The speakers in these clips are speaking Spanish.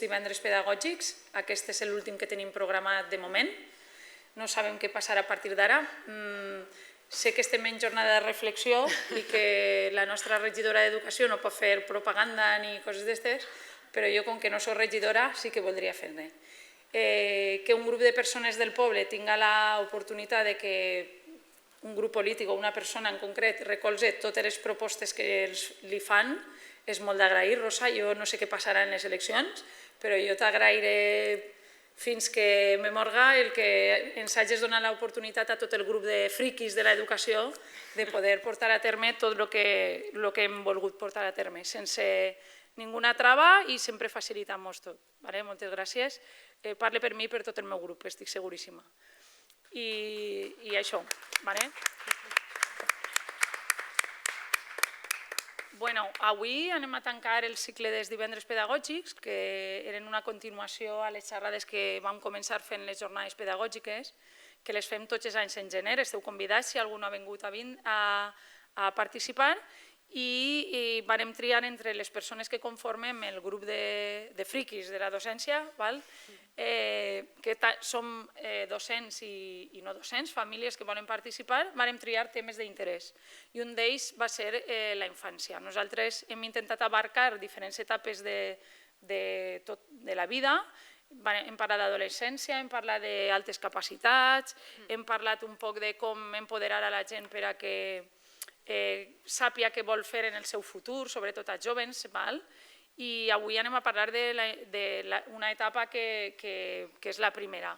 divendres pedagògics. Aquest és l'últim que tenim programat de moment. No sabem què passarà a partir d'ara. Sé que estem en jornada de reflexió i que la nostra regidora d'Educació no pot fer propaganda ni coses d'estes, però jo, com que no soc regidora, sí que voldria fer-ne. Que un grup de persones del poble tinga l'oportunitat de que un grup polític o una persona en concret recolze totes les propostes que li fan és molt d'agrair, Rosa. Jo no sé què passarà en les eleccions, però jo t'agrairé fins que me morga el que ens hagis donat l'oportunitat a tot el grup de friquis de l'educació de poder portar a terme tot el que hem volgut portar a terme, sense ninguna trava i sempre facilitant-nos tot. Moltes gràcies. Parle per mi i per tot el meu grup, estic seguríssima. I això. Avui anem a tancar el cicle dels divendres pedagògics, que eren una continuació a les xerrades que vam començar fent les jornades pedagògiques, que les fem tots els anys en gener. Esteu convidats, si algú no ha vingut a participar, i vam triar entre les persones que conformem el grup de friquis de la docència, que som docents i no docents, famílies que volen participar, vam triar temes d'interès. I un d'ells va ser la infància. Nosaltres hem intentat abarcar diferents etapes de la vida. Hem parlat d'adolescència, hem parlat d'altes capacitats, hem parlat un poc de com empoderar a la gent per a que sàpia què vol fer en el seu futur, sobretot als joves, i avui anem a parlar d'una etapa que és la primera.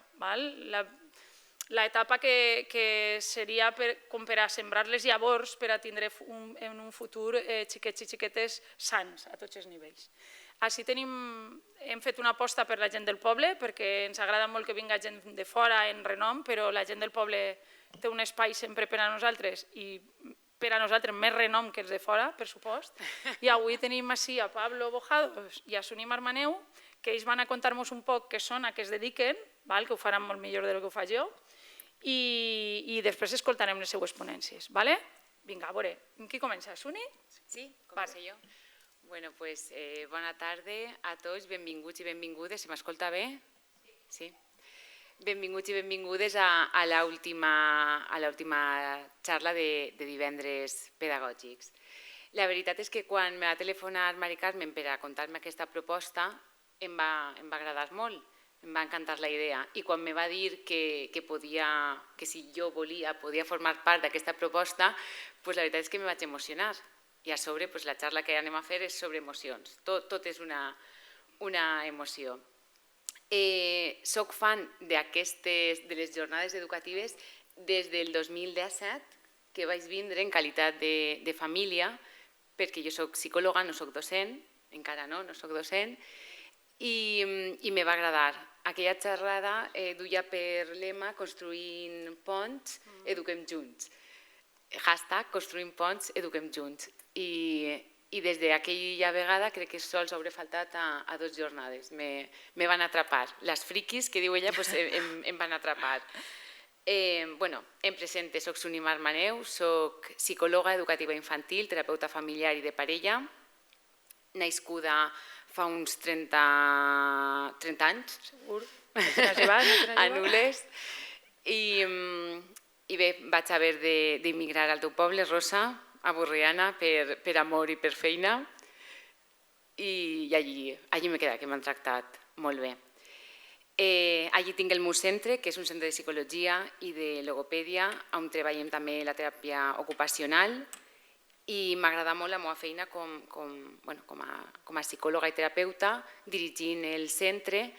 L'etapa que seria com per a sembrar les llavors per a tindre en un futur xiquets i xiquetes sans a tots els nivells. Així hem fet una aposta per la gent del poble, perquè ens agrada molt que vinga gent de fora en renom, però la gent del poble té un espai sempre per a nosaltres i per a nosaltres més renom que els de fora, per supost. I avui tenim així a Pablo Bojados i a Suni Marmaneu, que ells van a contar-nos un poc què són, a què es dediquen, que ho faran molt millor del que ho faig jo, i després escoltarem les seues ponències. Vinga, a veure, amb qui comença? Suni? Sí, començo jo. Bona tarda a tots, benvinguts i benvingudes. Se m'escolta bé? Sí. Benvinguts i benvingudes a l'última xarra de divendres pedagògics. La veritat és que quan me va telefonar Mari Carmen per a contar-me aquesta proposta em va agradar molt, em va encantar la idea, i quan me va dir que si jo volia podia formar part d'aquesta proposta, la veritat és que me vaig emocionar. I a sobre la xarra que anem a fer és sobre emocions, tot és una emoció. Soc fan de les jornades educatives des del 2017, que vaig vindre en qualitat de família, perquè jo soc psicòloga, no soc docent, encara no soc docent, i me va agradar. Aquella xerrada duia per lema Construint ponts, eduquem junts. Hashtag Construint ponts, eduquem junts. I des d'aquella vegada crec que sols hauré faltat a 2 jornades. Me van atrapar. Les friquis, que diu ella, em van atrapar. Em presente, soc Suni Marmaneu, soc psicòloga educativa infantil, terapeuta familiar i de parella, nascuda fa uns 30 anys, a Nules, i bé, vaig haver d'emigrar al teu poble, Rosa, a Borriana, per amor i per feina, i allí m'he quedat, que m'han tractat molt bé. Allí tinc el meu centre, que és un centre de psicologia i de logopèdia, on treballem també la teràpia ocupacional, i m'agrada molt la meva feina com a psicòloga i terapeuta, dirigint el centre,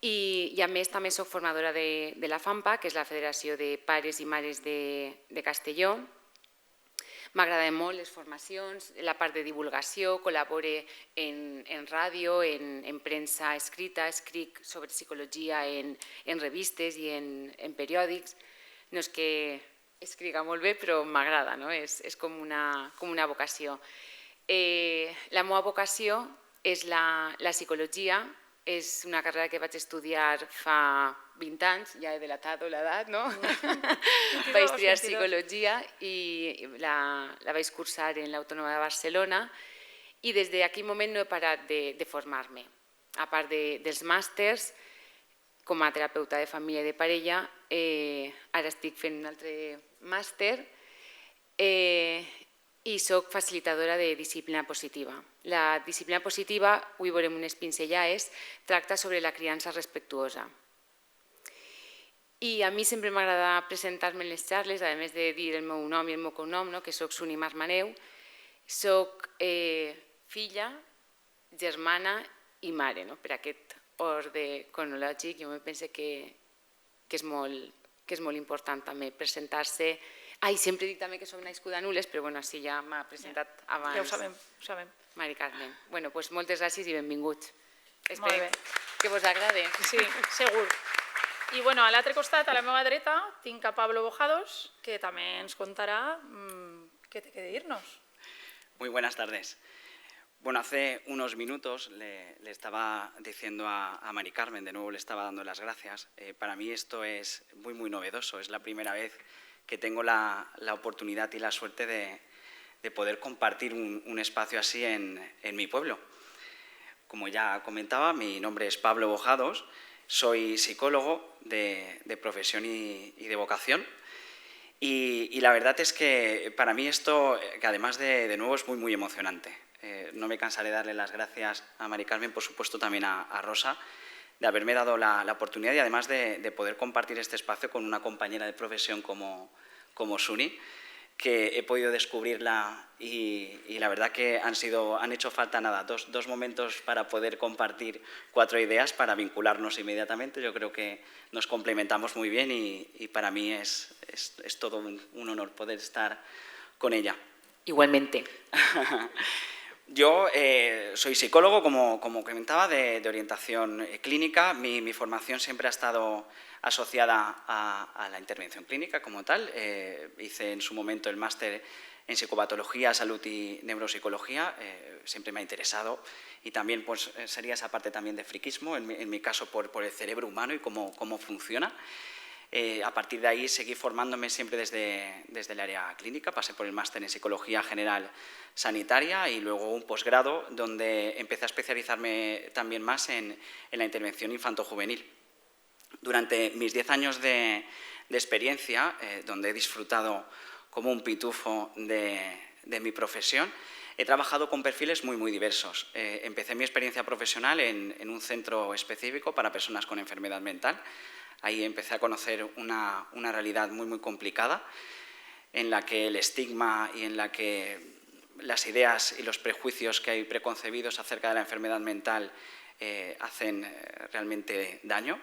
i a més també soc formadora de la FAMPA, que és la Federació de Pares i Mares de Castelló. M'agraden molt les formacions, la part de divulgació, col·labore en ràdio, en premsa escrita, escric sobre psicologia en revistes i en periòdics. No és que escriga molt bé, però m'agrada, és com una vocació. La meva vocació és la psicologia, és una carrera que vaig estudiar fa 20 anys, ja he delatat l'edat, no? Vaig estudiar psicologia i la vaig cursar en l'Autònoma de Barcelona, i des d'aquell moment no he parat de formar-me. a part dels màsters, com a terapeuta de família i de parella, ara estic fent un altre màster i soc facilitadora de disciplina positiva. La disciplina positiva, avui veurem unes pinzellades, tracta sobre la criança respectuosa. I a mi sempre m'agrada presentar-me en les xarles, a més de dir el meu nom i el meu cognom, que soc Suni Marmaneu, soc filla, germana i mare, per aquest ordre cronològic. Jo penso que és molt important també presentar-se. Ai, sempre dic també que soc nascuda a Nules, però així ja m'ha presentat abans. Ja ho sabem. Mari Carmen. Doncs moltes gràcies i benvinguts. Molt bé. Espero que vos agrade. Sí, segur. I a l'altre costat, a la meva dreta, tinc a Pablo Bojados, que també ens contarà què té que dir-nos. Muy buenas tardes. Bueno, hace unos minutos le estaba diciendo a Mari Carmen, de nuevo le estaba dando las gracias. Para mí esto es muy, muy novedoso. Es la primera vez que tengo la oportunidad y la suerte de poder compartir un espacio así en mi pueblo. Como ya comentaba, mi nombre es Pablo Bojados, soy psicólogo de profesión y de vocación. Y la verdad es que para mí esto, que además de nuevo, es muy, muy emocionante. No me cansaré de darle las gracias a Mari Carmen, por supuesto también a Rosa, de haberme dado la oportunidad y además de poder compartir este espacio con una compañera de profesión como Suni, que he podido descubrirla y la verdad que han hecho falta dos momentos para poder compartir 4 ideas para vincularnos inmediatamente. Yo creo que nos complementamos muy bien y para mí es todo un honor poder estar con ella. Igualmente. Yo soy psicólogo, como comentaba, de orientación clínica. Mi formación siempre ha estado asociada a la intervención clínica como tal. Hice en su momento el máster en psicopatología, salud y neuropsicología. Siempre me ha interesado y también sería esa parte también de friquismo, en mi caso por el cerebro humano y cómo funciona. A partir de ahí seguí formándome siempre desde el área clínica, pasé por el máster en Psicología General Sanitaria y luego un posgrado donde empecé a especializarme también más en la intervención infanto-juvenil. Durante mis 10 años de experiencia, donde he disfrutado como un pitufo de mi profesión, he trabajado con perfiles muy, muy diversos. Empecé mi experiencia profesional en un centro específico para personas con enfermedad mental. Ahí empecé a conocer una realidad muy, muy complicada, en la que el estigma y en la que las ideas y los prejuicios que hay preconcebidos acerca de la enfermedad mental hacen realmente daño.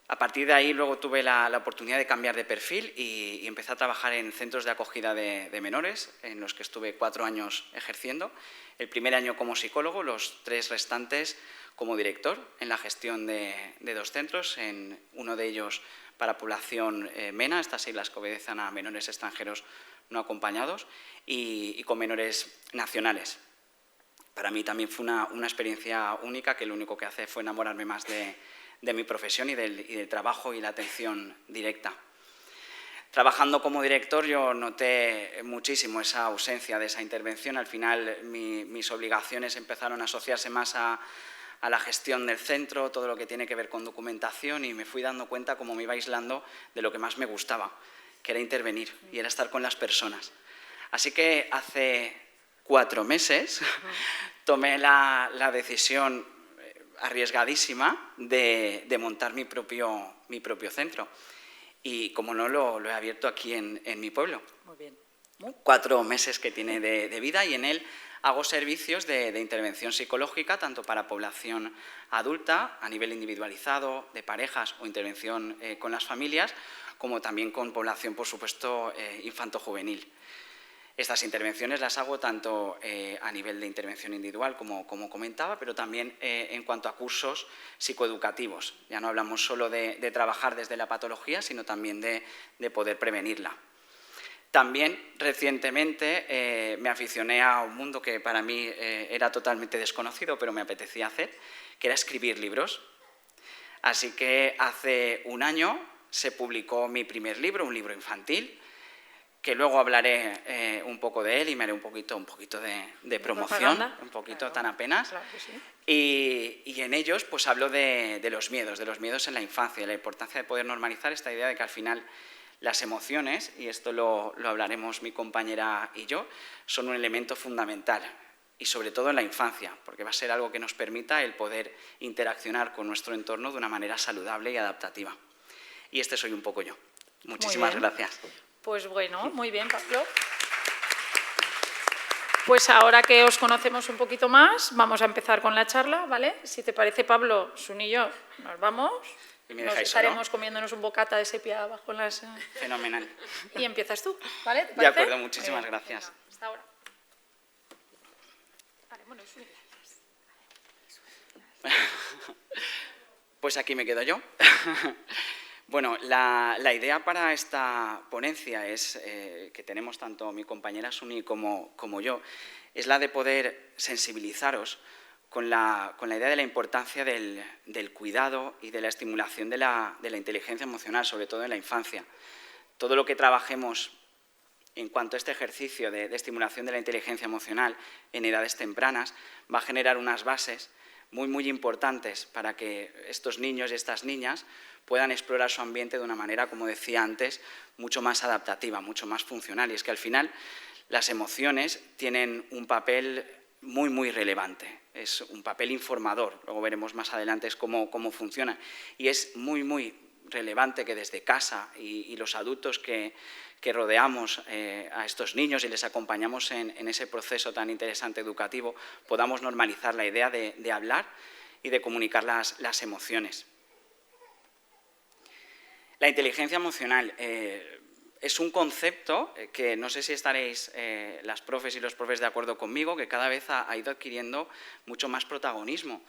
A partir de ahí luego tuve la oportunidad de cambiar de perfil y empecé a trabajar en centros de acogida de menores, en los que estuve 4 años ejerciendo. El primer año como psicólogo, los 3 restantes como director en la gestión de 2 centros, en uno de ellos para población MENA, estas siglas que obedecen a menores extranjeros no acompañados, y con menores nacionales. Para mí también fue una experiencia única, que lo único que hace fue enamorarme más de mi profesión y del trabajo y la atención directa. Trabajando como director yo noté muchísimo esa ausencia de esa intervención. Al final mis obligaciones empezaron a asociarse más a la gestión del centro, todo lo que tiene que ver con documentación, y me fui dando cuenta cómo me iba aislando de lo que más me gustaba, que era intervenir y era estar con las personas. Así que hace 4 meses tomé la decisión arriesgadísima de montar mi propio centro. Y como no, lo he abierto aquí en mi pueblo. Muy bien. 4 meses que tiene de vida, y en él hago servicios de intervención psicológica, tanto para población adulta, a nivel individualizado, de parejas o intervención con las familias, como también con población, por supuesto, infanto-juvenil. Estas intervenciones las hago tanto a nivel de intervención individual, como comentaba, pero también en cuanto a cursos psicoeducativos. Ya no hablamos solo de trabajar desde la patología, sino también de poder prevenirla. También recientemente me aficioné a un mundo que para mí era totalmente desconocido, pero me apetecía hacer, que era escribir libros. Así que hace un año se publicó mi primer libro, un libro infantil, que luego hablaré un poco de él y me haré un poquito de promoción, propaganda. un poquito Claro, tan apenas. claro que sí. Y en ellos pues hablo de los miedos en la infancia, de la importancia de poder normalizar esta idea de que al final las emociones, y esto lo hablaremos mi compañera y yo, son un elemento fundamental, y sobre todo en la infancia, porque va a ser algo que nos permita el poder interaccionar con nuestro entorno de una manera saludable y adaptativa. Y este soy un poco yo. Muchísimas gracias. Pues bueno, muy bien, Pablo. Pues ahora que os conocemos un poquito más, vamos a empezar con la charla, ¿vale? Si te parece, Pablo, Sun y yo nos vamos. ¿Y me Nos dejáis estaremos solo? comiéndonos un bocata de sepia bajo las... Fenomenal. Y empiezas tú, ¿vale? ¿Te De parece? acuerdo, muchísimas Muy bien. gracias. Venga, hasta ahora. Vale, bueno, Sun. Pues aquí me quedo yo. Bueno, la idea para esta ponencia es, que tenemos tanto mi compañera Suni como yo, es la de poder sensibilizaros con la idea de la importancia del cuidado y de la estimulación de la inteligencia emocional, sobre todo en la infancia. Todo lo que trabajemos en cuanto a este ejercicio de estimulación de la inteligencia emocional en edades tempranas va a generar unas bases muy importantes para que estos niños y estas niñas puedan explorar su ambiente de una manera, como decía antes, mucho más adaptativa, mucho más funcional. Y es que al final las emociones tienen un papel muy relevante, es un papel informador, luego veremos más adelante cómo funciona. Y es muy relevante que desde casa y los adultos que rodeamos a estos niños y les acompañamos en ese proceso tan interesante educativo, podamos normalizar la idea de hablar y de comunicar las emociones. La inteligencia emocional es un concepto que no sé si estaréis las profes y los profes de acuerdo conmigo, que cada vez ha ido adquiriendo mucho más protagonismo,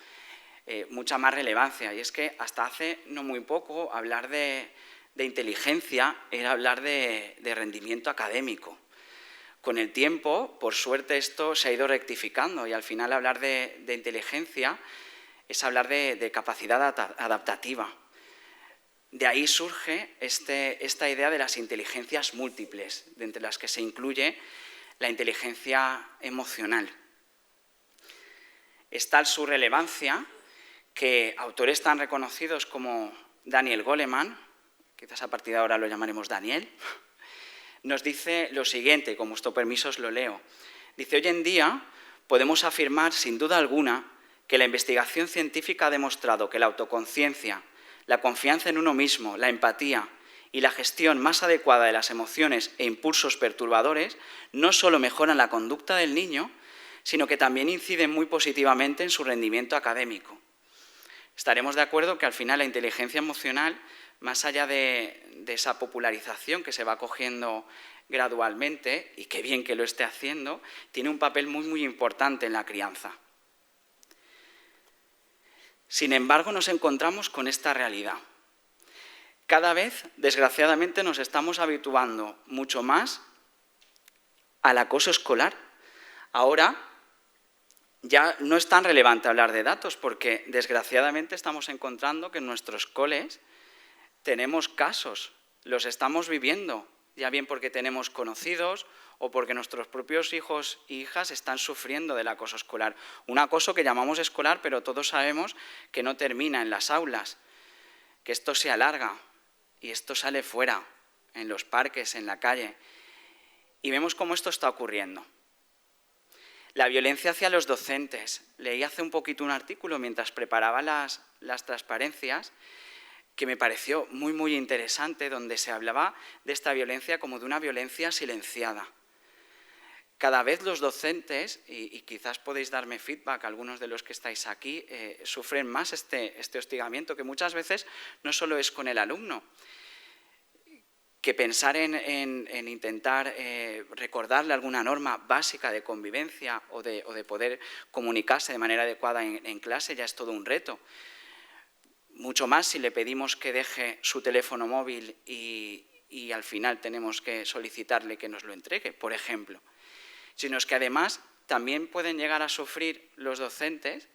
mucha más relevancia. Y es que hasta hace no muy poco hablar de inteligencia era hablar de rendimiento académico. Con el tiempo, por suerte, esto se ha ido rectificando y al final hablar de inteligencia es hablar de capacidad adaptativa. De ahí surge esta idea de las inteligencias múltiples, de entre las que se incluye la inteligencia emocional. Es tal su relevancia que autores tan reconocidos como Daniel Goleman, quizás a partir de ahora lo llamaremos Daniel, nos dice lo siguiente, con vuestro permiso os lo leo. Dice, hoy en día podemos afirmar sin duda alguna que la investigación científica ha demostrado que la autoconciencia, la confianza en uno mismo, la empatía y la gestión más adecuada de las emociones e impulsos perturbadores no solo mejoran la conducta del niño, sino que también inciden muy positivamente en su rendimiento académico. Estaremos de acuerdo que al final la inteligencia emocional, más allá de esa popularización que se va cogiendo gradualmente, y qué bien que lo esté haciendo, tiene un papel muy importante en la crianza. Sin embargo, nos encontramos con esta realidad. Cada vez, desgraciadamente, nos estamos habituando mucho más al acoso escolar. Ahora ya no es tan relevante hablar de datos porque, desgraciadamente, estamos encontrando que en nuestros coles tenemos casos, los estamos viviendo, ya bien porque tenemos conocidos o porque nuestros propios hijos e hijas están sufriendo del acoso escolar. Un acoso que llamamos escolar, pero todos sabemos que no termina en las aulas, que esto se alarga y esto sale fuera, en los parques, en la calle. Y vemos cómo esto está ocurriendo. La violencia hacia los docentes. Leí hace un poquito un artículo mientras preparaba las transparencias que me pareció muy interesante, donde se hablaba de esta violencia como de una violencia silenciada. Cada vez los docentes, y quizás podéis darme feedback, algunos de los que estáis aquí, sufren más este hostigamiento, que muchas veces no solo es con el alumno, que pensar en intentar recordarle alguna norma básica de convivencia o de poder comunicarse de manera adecuada en clase ya es todo un reto. Mucho más si le pedimos que deje su teléfono móvil y al final tenemos que solicitarle que nos lo entregue, por ejemplo. Sino es que además también pueden llegar a sufrir los docentes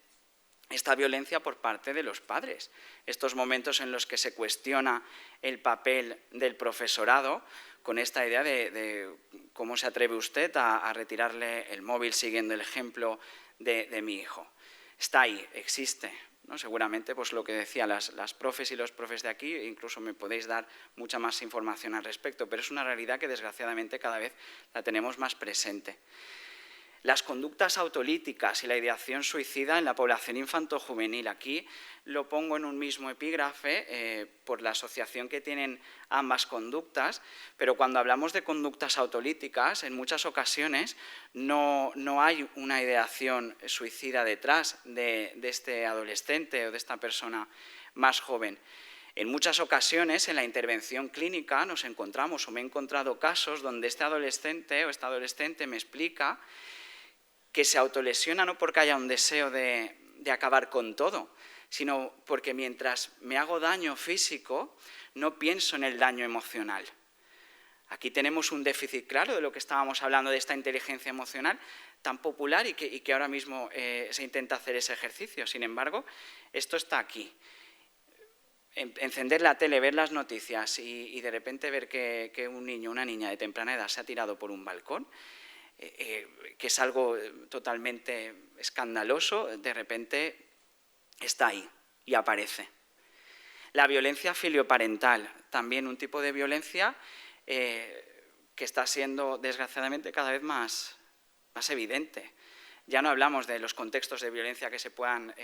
esta violencia por parte de los padres. Estos momentos en los que se cuestiona el papel del profesorado con esta idea de cómo se atreve usted a retirarle el móvil siguiendo el ejemplo de mi hijo. Está ahí, existe, ¿no? Seguramente, pues lo que decía, las profes y los profes de aquí, incluso me podéis dar mucha más información al respecto, pero es una realidad que desgraciadamente cada vez la tenemos más presente. Las conductas autolíticas y la ideación suicida en la población infanto-juvenil. Aquí lo pongo en un mismo epígrafe por la asociación que tienen ambas conductas, pero cuando hablamos de conductas autolíticas, en muchas ocasiones no hay una ideación suicida detrás de este adolescente o de esta persona más joven. En muchas ocasiones, en la intervención clínica, nos encontramos o me he encontrado casos donde este adolescente o esta adolescente me explica que se autolesiona no porque haya un deseo de acabar con todo, sino porque mientras me hago daño físico, no pienso en el daño emocional. Aquí tenemos un déficit claro de lo que estábamos hablando de esta inteligencia emocional tan popular y que ahora mismo se intenta hacer ese ejercicio. Sin embargo, esto está aquí. Encender la tele, ver las noticias y de repente ver que un niño o una niña de temprana edad se ha tirado por un balcón, que es algo totalmente escandaloso, de repente está ahí y aparece. La violencia filioparental, también un tipo de violencia que está siendo desgraciadamente cada vez más evidente. Ya no hablamos de los contextos de violencia que se puedan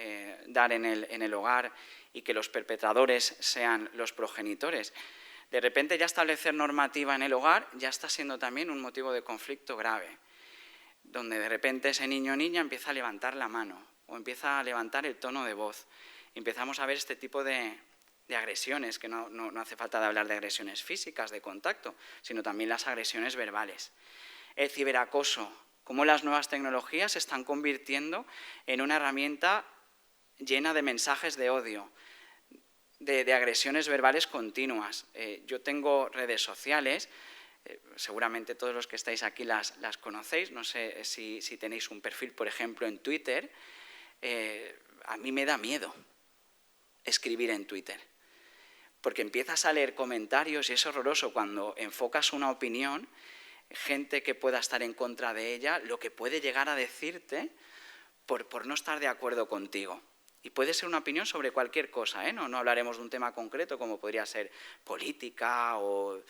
dar en el hogar y que los perpetradores sean los progenitores. De repente ya establecer normativa en el hogar ya está siendo también un motivo de conflicto grave, donde de repente ese niño o niña empieza a levantar la mano o empieza a levantar el tono de voz. Empezamos a ver este tipo de agresiones, que no hace falta de hablar de agresiones físicas, de contacto, sino también las agresiones verbales. El ciberacoso, cómo las nuevas tecnologías se están convirtiendo en una herramienta llena de mensajes de odio, de agresiones verbales continuas. Yo tengo redes sociales, seguramente todos los que estáis aquí las conocéis, no sé si tenéis un perfil, por ejemplo, en Twitter. A mí me da miedo escribir en Twitter, porque empiezas a leer comentarios y es horroroso cuando enfocas una opinión, gente que pueda estar en contra de ella, lo que puede llegar a decirte por no estar de acuerdo contigo. Y puede ser una opinión sobre cualquier cosa, ¿eh? No hablaremos de un tema concreto como podría ser política o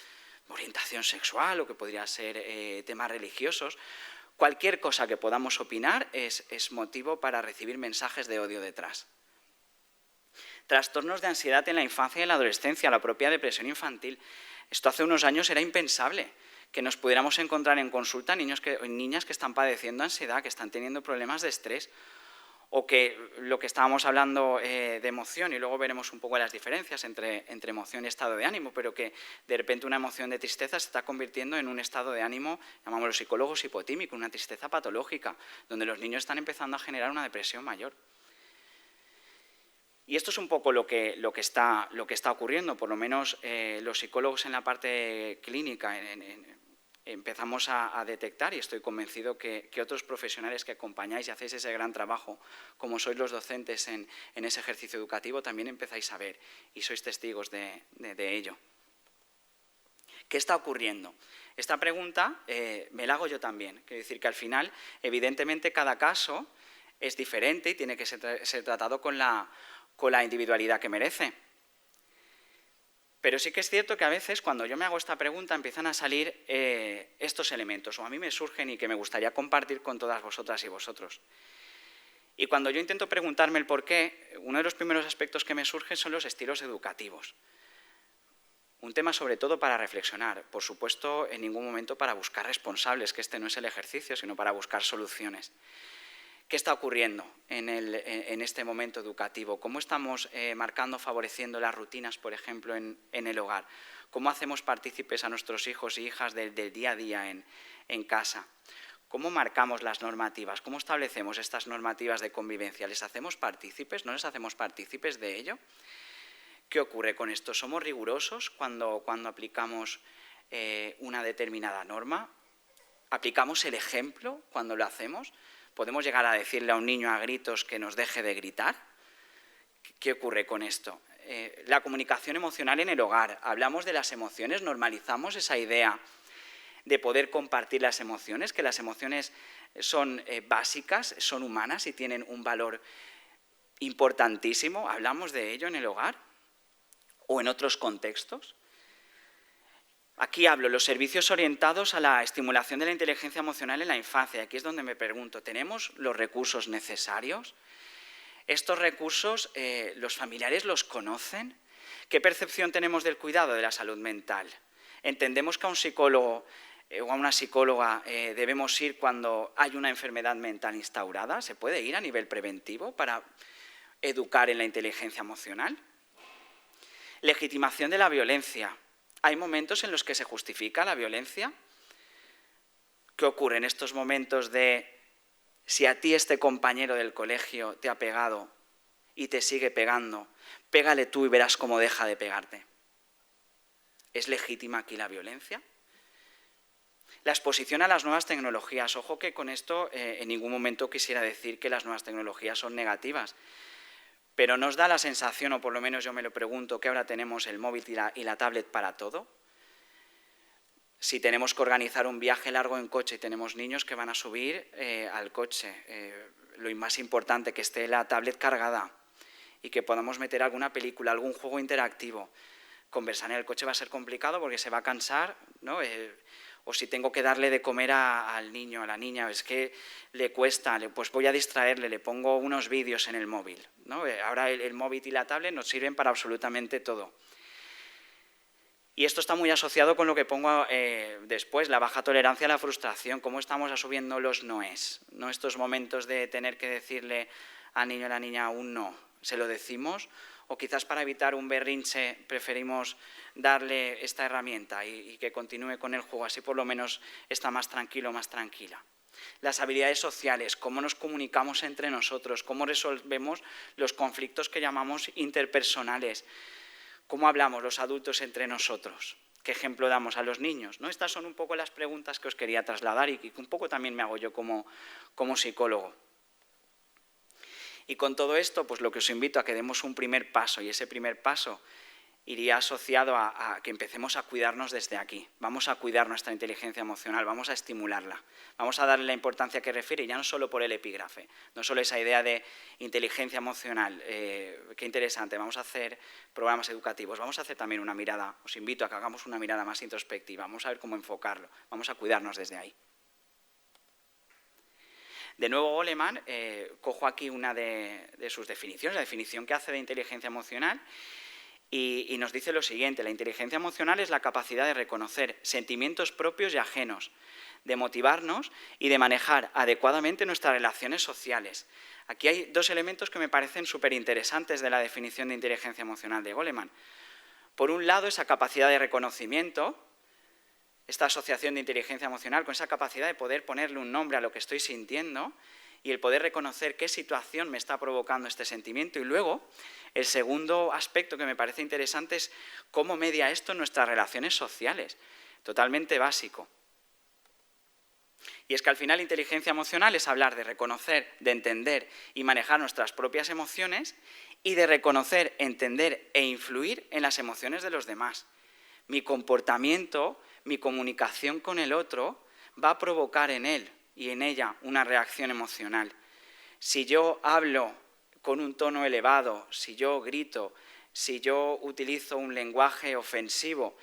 orientación sexual o que podría ser temas religiosos. Cualquier cosa que podamos opinar es motivo para recibir mensajes de odio detrás. Trastornos de ansiedad en la infancia y en la adolescencia, la propia depresión infantil. Esto hace unos años era impensable, que nos pudiéramos encontrar en consulta niñas que están padeciendo ansiedad, que están teniendo problemas de estrés, o que lo que estábamos hablando de emoción, y luego veremos un poco las diferencias entre emoción y estado de ánimo, pero que de repente una emoción de tristeza se está convirtiendo en un estado de ánimo, llamamos los psicólogos hipotímico, una tristeza patológica, donde los niños están empezando a generar una depresión mayor. Y esto es un poco lo que está ocurriendo, por lo menos los psicólogos en la parte clínica empezamos a detectar, y estoy convencido que otros profesionales que acompañáis y hacéis ese gran trabajo, como sois los docentes en ese ejercicio educativo, también empezáis a ver y sois testigos de ello. ¿Qué está ocurriendo? Esta pregunta me la hago yo también. Quiero decir que al final, evidentemente, cada caso es diferente y tiene que ser tratado con la individualidad que merece. Pero sí que es cierto que a veces cuando yo me hago esta pregunta empiezan a salir estos elementos, o a mí me surgen y que me gustaría compartir con todas vosotras y vosotros. Y cuando yo intento preguntarme el por qué, uno de los primeros aspectos que me surgen son los estilos educativos. Un tema sobre todo para reflexionar, por supuesto en ningún momento para buscar responsables, que este no es el ejercicio, sino para buscar soluciones. ¿Qué está ocurriendo en este momento educativo? ¿Cómo estamos marcando, favoreciendo las rutinas, por ejemplo, en el hogar? ¿Cómo hacemos partícipes a nuestros hijos e hijas del día a día en casa? ¿Cómo marcamos las normativas? ¿Cómo establecemos estas normativas de convivencia? ¿Les hacemos partícipes? ¿No les hacemos partícipes de ello? ¿Qué ocurre con esto? ¿Somos rigurosos cuando aplicamos una determinada norma? ¿Aplicamos el ejemplo cuando lo hacemos? ¿Podemos llegar a decirle a un niño a gritos que nos deje de gritar? ¿Qué ocurre con esto? la comunicación emocional en el hogar. Hablamos de las emociones, normalizamos esa idea de poder compartir las emociones, que las emociones son básicas, son humanas y tienen un valor importantísimo. ¿Hablamos de ello en el hogar o en otros contextos? Aquí hablo de los servicios orientados a la estimulación de la inteligencia emocional en la infancia. Aquí es donde me pregunto, ¿tenemos los recursos necesarios? ¿Estos recursos los familiares los conocen? ¿Qué percepción tenemos del cuidado de la salud mental? ¿Entendemos que a un psicólogo o a una psicóloga debemos ir cuando hay una enfermedad mental instaurada? ¿Se puede ir a nivel preventivo para educar en la inteligencia emocional? Legitimación de la violencia. ¿Hay momentos en los que se justifica la violencia? ¿Qué ocurre en estos momentos de si a ti este compañero del colegio te ha pegado y te sigue pegando, pégale tú y verás cómo deja de pegarte? ¿Es legítima aquí la violencia? La exposición a las nuevas tecnologías. Ojo que con esto en ningún momento quisiera decir que las nuevas tecnologías son negativas, pero ¿nos da la sensación, o por lo menos yo me lo pregunto, que ahora tenemos el móvil y la tablet para todo? Si tenemos que organizar un viaje largo en coche y tenemos niños que van a subir al coche, lo más importante, que esté la tablet cargada y que podamos meter alguna película, algún juego interactivo. Conversar en el coche va a ser complicado porque se va a cansar, ¿no? O si tengo que darle de comer al niño, a la niña, es que le cuesta, pues voy a distraerle, le pongo unos vídeos en el móvil, ¿no? Ahora el móvil y la tablet nos sirven para absolutamente todo. Y esto está muy asociado con lo que pongo después, la baja tolerancia a la frustración, cómo estamos asumiendo los noes, ¿no? Estos momentos de tener que decirle al niño o a la niña un no, ¿se lo decimos? O quizás para evitar un berrinche preferimos darle esta herramienta y que continúe con el juego, así por lo menos está más tranquilo, más tranquila. Las habilidades sociales, cómo nos comunicamos entre nosotros, cómo resolvemos los conflictos que llamamos interpersonales, cómo hablamos los adultos entre nosotros, qué ejemplo damos a los niños, ¿no? Estas son un poco las preguntas que os quería trasladar y que un poco también me hago yo como psicólogo. Y con todo esto, pues lo que os invito a que demos un primer paso, y ese primer paso iría asociado a que empecemos a cuidarnos desde aquí. Vamos a cuidar nuestra inteligencia emocional, vamos a estimularla, vamos a darle la importancia que refiere, ya no solo por el epígrafe, no solo esa idea de inteligencia emocional, qué interesante, vamos a hacer programas educativos, vamos a hacer también una mirada, os invito a que hagamos una mirada más introspectiva, vamos a ver cómo enfocarlo, vamos a cuidarnos desde ahí. De nuevo, Goleman, cojo aquí una de sus definiciones, la definición que hace de inteligencia emocional, y nos dice lo siguiente: la inteligencia emocional es la capacidad de reconocer sentimientos propios y ajenos, de motivarnos y de manejar adecuadamente nuestras relaciones sociales. Aquí hay dos elementos que me parecen súper interesantes de la definición de inteligencia emocional de Goleman. Por un lado, esa capacidad de reconocimiento, esta asociación de inteligencia emocional con esa capacidad de poder ponerle un nombre a lo que estoy sintiendo y el poder reconocer qué situación me está provocando este sentimiento. Y luego, el segundo aspecto que me parece interesante es cómo media esto en nuestras relaciones sociales, totalmente básico. Y es que al final inteligencia emocional es hablar de reconocer, de entender y manejar nuestras propias emociones y de reconocer, entender e influir en las emociones de los demás. Mi comportamiento, mi comunicación con el otro va a provocar en él y en ella una reacción emocional. Si yo hablo con un tono elevado, si yo grito, si yo utilizo un lenguaje ofensivo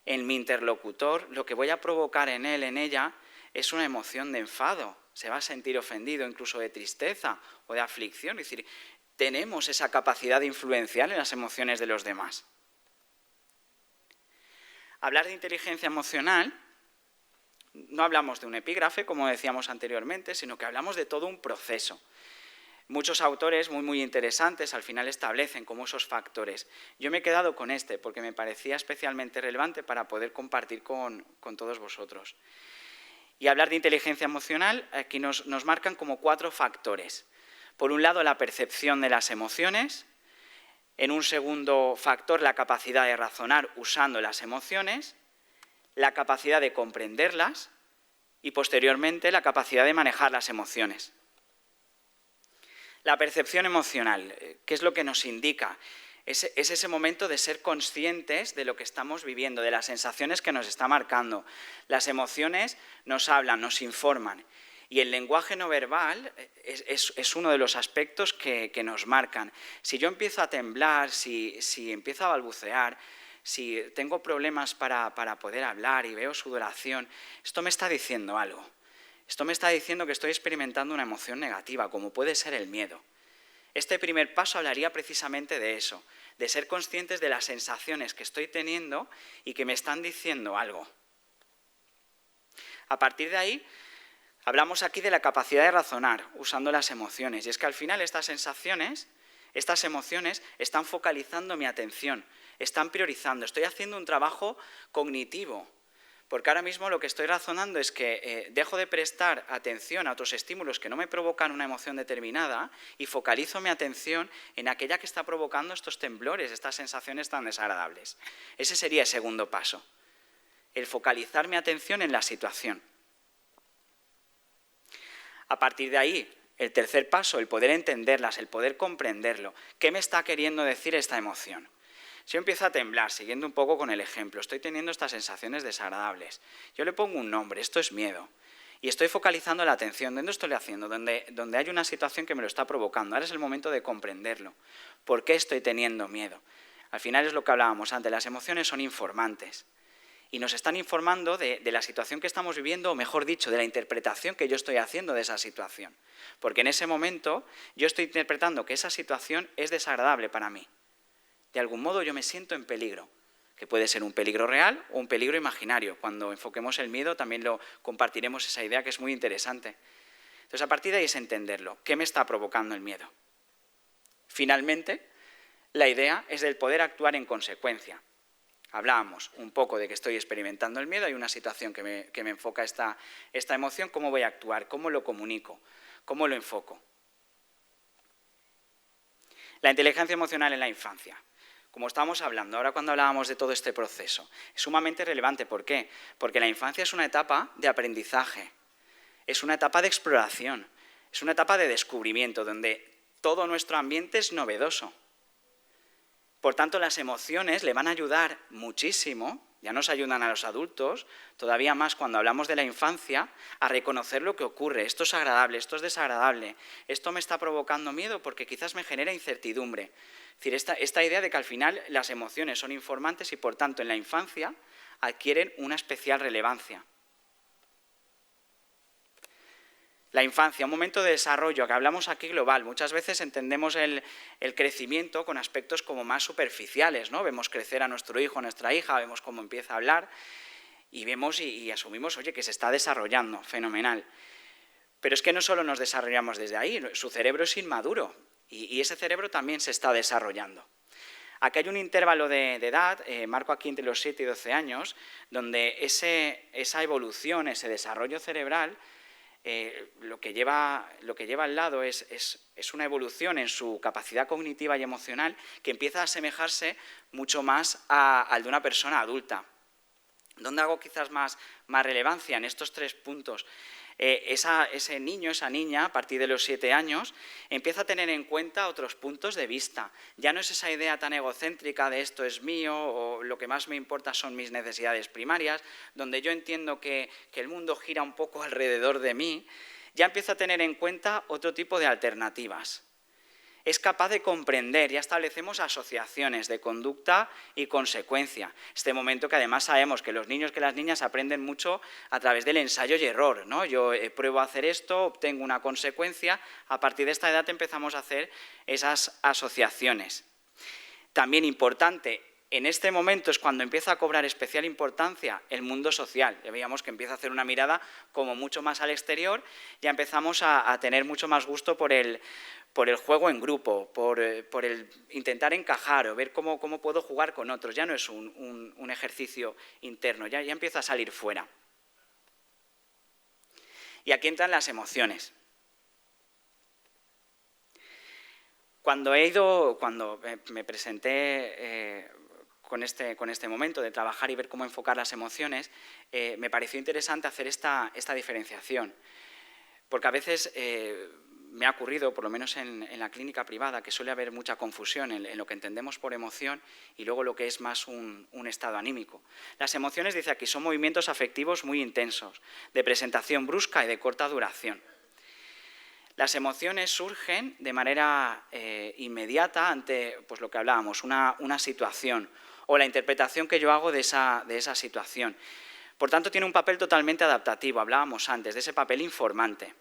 en mi interlocutor, lo que voy a provocar en él, en ella, es una emoción de enfado. Se va a sentir ofendido, incluso de tristeza o de aflicción. Es decir, tenemos esa capacidad de influenciar en las emociones de los demás. Hablar de inteligencia emocional, no hablamos de un epígrafe, como decíamos anteriormente, sino que hablamos de todo un proceso. Muchos autores muy interesantes al final establecen como esos factores. Yo me he quedado con este porque me parecía especialmente relevante para poder compartir con todos vosotros. Y hablar de inteligencia emocional, aquí nos marcan como 4 factores. Por un lado, la percepción de las emociones. En un segundo factor, la capacidad de razonar usando las emociones, la capacidad de comprenderlas y, posteriormente, la capacidad de manejar las emociones. La percepción emocional, ¿qué es lo que nos indica? Es ese momento de ser conscientes de lo que estamos viviendo, de las sensaciones que nos está marcando. Las emociones nos hablan, nos informan. Y el lenguaje no verbal es uno de los aspectos que nos marcan. Si yo empiezo a temblar, si empiezo a balbucear, si tengo problemas para poder hablar y veo sudoración, esto me está diciendo algo. Esto me está diciendo que estoy experimentando una emoción negativa, como puede ser el miedo. Este primer paso hablaría precisamente de eso, de ser conscientes de las sensaciones que estoy teniendo y que me están diciendo algo. A partir de ahí, hablamos aquí de la capacidad de razonar usando las emociones. Y es que al final estas sensaciones, estas emociones están focalizando mi atención, están priorizando. Estoy haciendo un trabajo cognitivo. Porque ahora mismo lo que estoy razonando es que dejo de prestar atención a otros estímulos que no me provocan una emoción determinada y focalizo mi atención en aquella que está provocando estos temblores, estas sensaciones tan desagradables. Ese sería el segundo paso, el focalizar mi atención en la situación. A partir de ahí, el tercer paso, el poder entenderlas, el poder comprenderlo. ¿Qué me está queriendo decir esta emoción? Si yo empiezo a temblar, siguiendo un poco con el ejemplo, estoy teniendo estas sensaciones desagradables. Yo le pongo un nombre, esto es miedo. Y estoy focalizando la atención. ¿Dónde estoy haciendo? Donde hay una situación que me lo está provocando. Ahora es el momento de comprenderlo. ¿Por qué estoy teniendo miedo? Al final es lo que hablábamos antes, las emociones son informantes. Y nos están informando de la situación que estamos viviendo, o mejor dicho, de la interpretación que yo estoy haciendo de esa situación. Porque en ese momento yo estoy interpretando que esa situación es desagradable para mí. De algún modo yo me siento en peligro, que puede ser un peligro real o un peligro imaginario. Cuando enfoquemos el miedo también compartiremos esa idea que es muy interesante. Entonces, a partir de ahí es entenderlo. ¿Qué me está provocando el miedo? Finalmente, la idea es del poder actuar en consecuencia. Hablábamos un poco de que estoy experimentando el miedo, hay una situación que me enfoca esta emoción, ¿cómo voy a actuar? ¿Cómo lo comunico? ¿Cómo lo enfoco? La inteligencia emocional en la infancia. Como estábamos hablando ahora cuando hablábamos de todo este proceso, es sumamente relevante. ¿Por qué? Porque la infancia es una etapa de aprendizaje, es una etapa de exploración, es una etapa de descubrimiento, donde todo nuestro ambiente es novedoso. Por tanto, las emociones le van a ayudar muchísimo, ya nos ayudan a los adultos, todavía más cuando hablamos de la infancia, a reconocer lo que ocurre. Esto es agradable, esto es desagradable, esto me está provocando miedo porque quizás me genera incertidumbre. Es decir, esta idea de que al final las emociones son informantes y por tanto en la infancia adquieren una especial relevancia. La infancia, un momento de desarrollo, que hablamos aquí global. Muchas veces entendemos el crecimiento con aspectos como más superficiales, ¿no? Vemos crecer a nuestro hijo, a nuestra hija, vemos cómo empieza a hablar y vemos y asumimos, oye, que se está desarrollando, fenomenal. Pero es que no solo nos desarrollamos desde ahí, su cerebro es inmaduro y ese cerebro también se está desarrollando. Aquí hay un intervalo de edad, marco aquí entre los 7 y 12 años, donde esa evolución, ese desarrollo cerebral, lo que lleva al lado es una evolución en su capacidad cognitiva y emocional que empieza a asemejarse mucho más al de una persona adulta. ¿Dónde hago quizás más relevancia? En estos 3 puntos. Ese niño, esa niña, a partir de los 7 años, empieza a tener en cuenta otros puntos de vista. Ya no es esa idea tan egocéntrica de esto es mío o lo que más me importa son mis necesidades primarias, donde yo entiendo que el mundo gira un poco alrededor de mí. Ya empieza a tener en cuenta otro tipo de alternativas. Es capaz de comprender, ya establecemos asociaciones de conducta y consecuencia. Este momento que además sabemos que los niños, que las niñas aprenden mucho a través del ensayo y error, ¿no? Yo pruebo a hacer esto, obtengo una consecuencia, a partir de esta edad empezamos a hacer esas asociaciones. También importante, en este momento es cuando empieza a cobrar especial importancia el mundo social. Ya veíamos que empieza a hacer una mirada como mucho más al exterior, ya empezamos a tener mucho más gusto por el juego en grupo, por el intentar encajar o ver cómo puedo jugar con otros. Ya no es un ejercicio interno, ya empieza a salir fuera. Y aquí entran las emociones. Cuando me presenté con este momento de trabajar y ver cómo enfocar las emociones, me pareció interesante hacer esta diferenciación. Porque a veces me ha ocurrido, por lo menos en la clínica privada, que suele haber mucha confusión en lo que entendemos por emoción y luego lo que es más un estado anímico. Las emociones, dice aquí, son movimientos afectivos muy intensos, de presentación brusca y de corta duración. Las emociones surgen de manera inmediata ante pues, lo que hablábamos, una situación o la interpretación que yo hago de esa situación. Por tanto, tiene un papel totalmente adaptativo, hablábamos antes, de ese papel informante.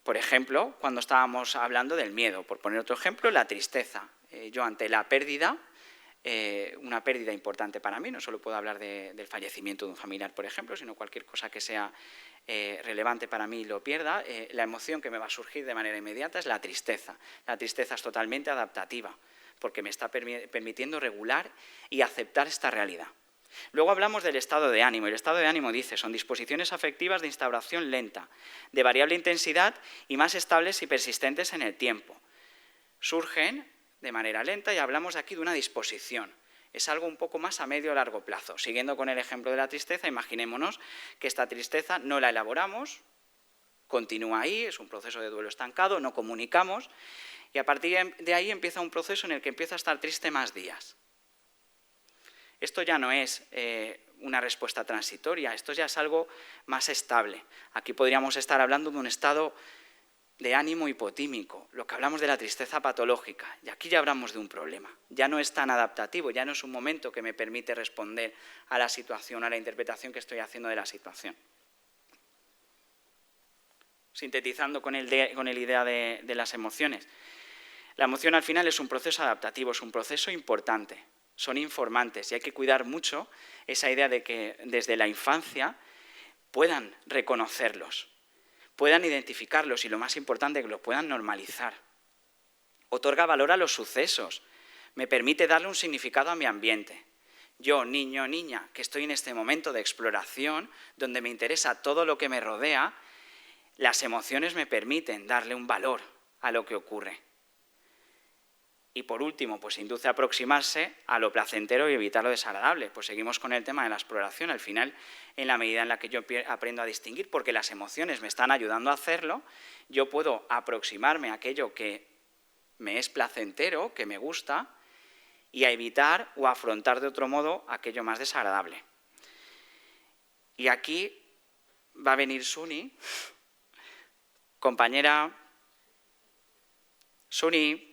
Por ejemplo, cuando estábamos hablando del miedo, por poner otro ejemplo, la tristeza. Yo ante la pérdida, una pérdida importante para mí, no solo puedo hablar del fallecimiento de un familiar, por ejemplo, sino cualquier cosa que sea relevante para mí y lo pierda, la emoción que me va a surgir de manera inmediata es la tristeza. La tristeza es totalmente adaptativa, porque me está permitiendo regular y aceptar esta realidad. Luego hablamos del estado de ánimo. El estado de ánimo, dice, son disposiciones afectivas de instauración lenta, de variable intensidad y más estables y persistentes en el tiempo. Surgen de manera lenta y hablamos aquí de una disposición. Es algo un poco más a medio o largo plazo. Siguiendo con el ejemplo de la tristeza, imaginémonos que esta tristeza no la elaboramos, continúa ahí, es un proceso de duelo estancado, no comunicamos y a partir de ahí empieza un proceso en el que empiezo a estar triste más días. Esto ya no es una respuesta transitoria, esto ya es algo más estable. Aquí podríamos estar hablando de un estado de ánimo hipotímico, lo que hablamos de la tristeza patológica, y aquí ya hablamos de un problema. Ya no es tan adaptativo, ya no es un momento que me permite responder a la situación, a la interpretación que estoy haciendo de la situación. Sintetizando con el idea de las emociones. La emoción al final es un proceso adaptativo, es un proceso importante. Son informantes y hay que cuidar mucho esa idea de que desde la infancia puedan reconocerlos, puedan identificarlos y lo más importante, que los puedan normalizar. Otorga valor a los sucesos, me permite darle un significado a mi ambiente. Yo, niño o niña, que estoy en este momento de exploración, donde me interesa todo lo que me rodea, las emociones me permiten darle un valor a lo que ocurre. Y por último, pues induce a aproximarse a lo placentero y evitar lo desagradable. Pues seguimos con el tema de la exploración. Al final, en la medida en la que yo aprendo a distinguir, porque las emociones me están ayudando a hacerlo, yo puedo aproximarme a aquello que me es placentero, que me gusta, y a evitar o afrontar de otro modo aquello más desagradable. Y aquí va a venir Suni, compañera. Suni.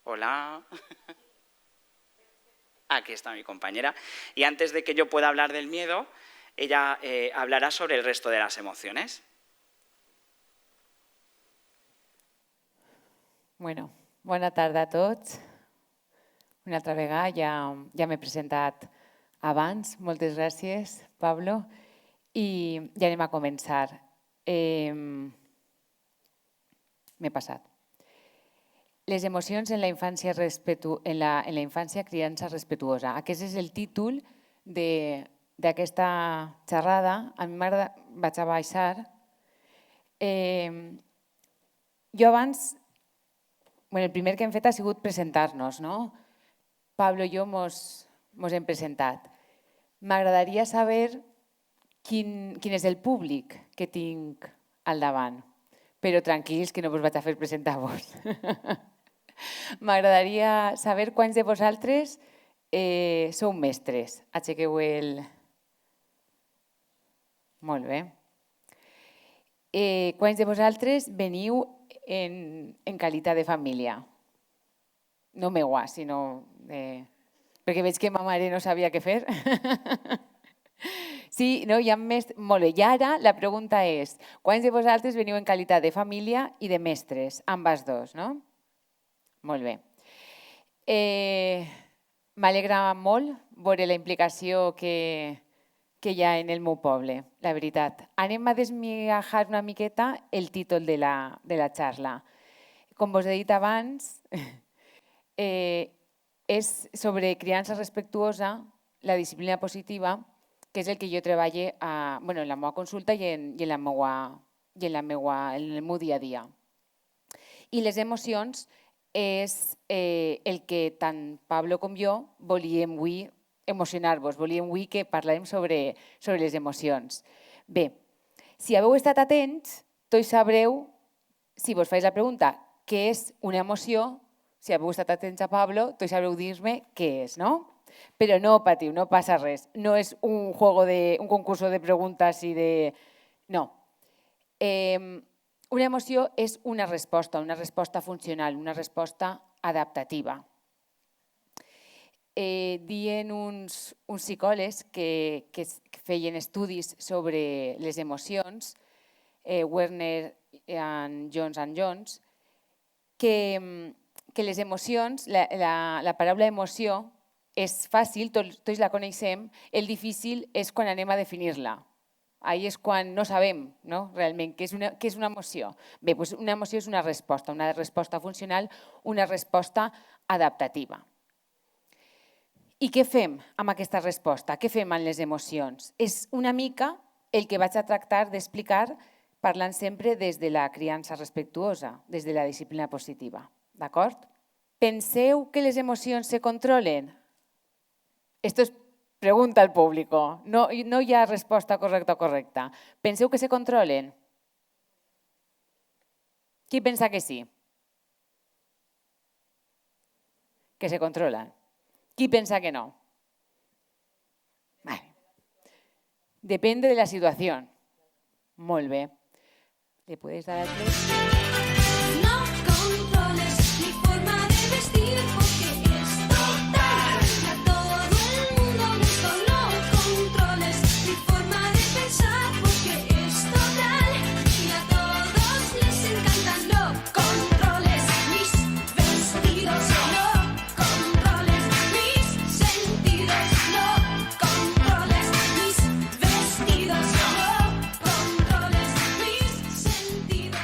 Hola. Aquí está mi compañera. Y antes de que yo pueda hablar del miedo, ella hablará sobre el resto de las emociones. Bueno, bona tarda a tots. Una altra vegada ja m'he presentat abans. Moltes gràcies, Pablo. I ja anem a començar. M'he passat. Les emocions en la infància criança respetuosa. Aquest és el títol d'aquesta xerrada. A mi m'agrada, vaig a baixar. Jo abans, el primer que hem fet ha sigut presentar-nos, no? Pablo i jo mos hem presentat. M'agradaria saber quin és el públic que tinc al davant, però tranquils que no vos vaig a fer presentar-vos. M'agradaria saber quants de vosaltres sou mestres. Aixequeu el... Molt bé. Quants de vosaltres veniu en qualitat de família? No meua, sinó... perquè veig que ma mare no sabia què fer. Sí, no, hi ha mestres... Molt bé. I ara la pregunta és, quants de vosaltres veniu en qualitat de família i de mestres? Ambas dos, no? Molt bé. M'alegra molt veure la implicació que hi ha en el meu poble, la veritat. Anem a desmigajar una miqueta el títol de la xarxa. Com vos he dit abans, és sobre criança respectuosa, la disciplina positiva, que és el que jo treballo en la meva consulta i en el meu dia a dia. I les emocions és el que tant Pablo com jo volíem avui emocionar-vos, volíem avui que parlem sobre les emocions. Bé, si haveu estat atents, tots sabreu si vos fais la pregunta què és una emoció, si haveu estat atents a Pablo, tots sabreu dir-me què és, no? Però no patiu, no passa res. No és un concurs de preguntes i de... No. Una emoció és una resposta funcional, una resposta adaptativa. Dient uns psicòlegs que feien estudis sobre les emocions, Werner and Jones, que les emocions, la paraula emoció és fàcil, tots la coneixem, el difícil és quan anem a definir-la. Ahí és quan no sabem, no? Realment què és una emoció. Bé, doncs una emoció és una resposta funcional, una resposta adaptativa. I què fem amb aquesta resposta? Què fem amb les emocions? És una mica el que vaig a tractar d'explicar parlant sempre des de la criança respectuosa, des de la disciplina positiva. D'acord? Penseu que les emocions se controlen? Esto es pregunta al público. No hi ha resposta correcta o correcta. Penseu que se controlen? Qui pensa que sí? Que se controlan. Qui pensa que no? Vale. Depende de la situación. Molt bé. ¿Le puedes dar al play? No controles mi forma de vestir porque es total. A todo el mundo gusto. No controles mi forma de pensar porque es total. Y a todos les encanta. No controles mis vestidos. No controles mis sentidos. No controles mis vestidos. No controles mis sentidos.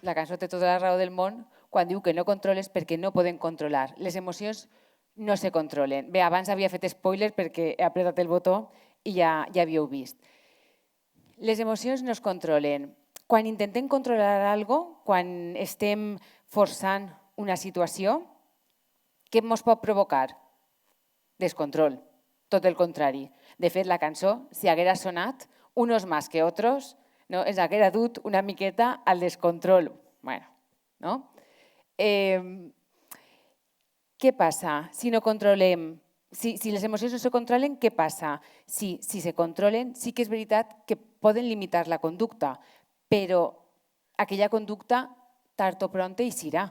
La cançó té tota la raó del món quan diu que no controles perquè no poden controlar. Les emocions no se controlen. Bé, abans havia fet spoiler perquè he apretat el botó i ja havíeu vist. Les emocions no es controlen. Quan intentem controlar alguna cosa, quan estem forçant una situació, què ens pot provocar? Descontrol. Tot el contrari. De fet, la cançó, si haguera sonat, unos más que otros, no, ens haguera dut una miqueta al descontrol. Bueno, no? Què passa si no controlem? Si les emocions no se controlen, què passa? Si se controlen, sí que és veritat que poden limitar la conducta, però aquella conducta tard o pront eixirà.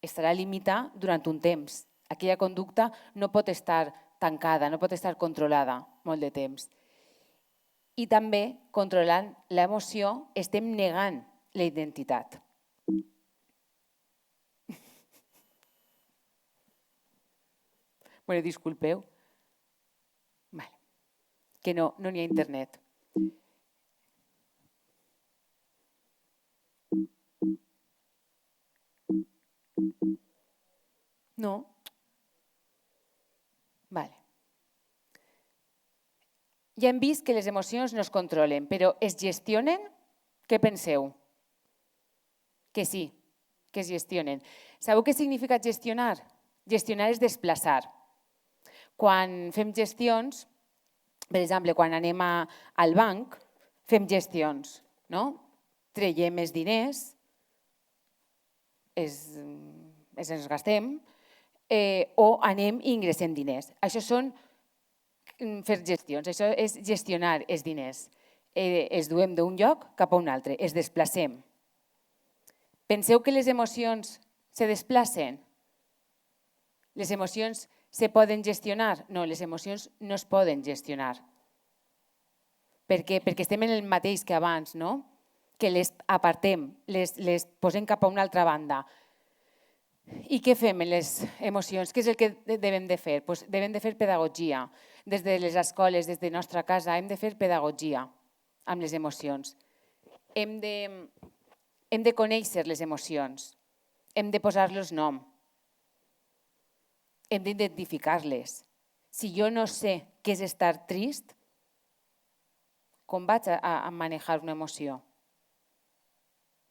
Estarà limitada durant un temps. Aquella conducta no pot estar tancada, no pot estar controlada molt de temps. I també, controlant l'emoció, estem negant la identitat. Bueno, disculpeu. Vale. Que no n'hi ha internet. No? Vale. Ja hem vist que les emocions no es controlen, però es gestionen? Què penseu? Que sí, que es gestionen. Sabeu què significa gestionar? Gestionar és desplaçar. Quan fem gestions, per exemple, quan anem al banc, fem gestions, no? Traiem els diners, ens gastem, o anem i ingressem diners. Això són fer gestions, això és gestionar els diners. Els duem d'un lloc cap a un altre, els desplacem. Penseu que les emocions se desplacen? Les emocions se poden gestionar? No, les emocions no es poden gestionar. Per què? Perquè estem en el mateix que abans, no? Que les apartem, les posem cap a una altra banda. I què fem amb les emocions? Què és el que devem de fer? Doncs devem de fer pedagogia. Des de les escoles, des de la nostra casa, hem de fer pedagogia amb les emocions. Hem de conèixer les emocions. Hem de posar-los nom. Hem d'identificar-les. Si jo no sé què és estar trist, com vaig a manejar una emoció?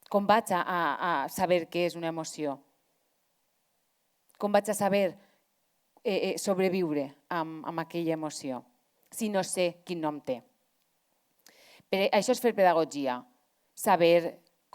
Com vaig a saber què és una emoció? Com vaig a saber sobreviure amb aquella emoció si no sé quin nom té? Això és fer pedagogia, saber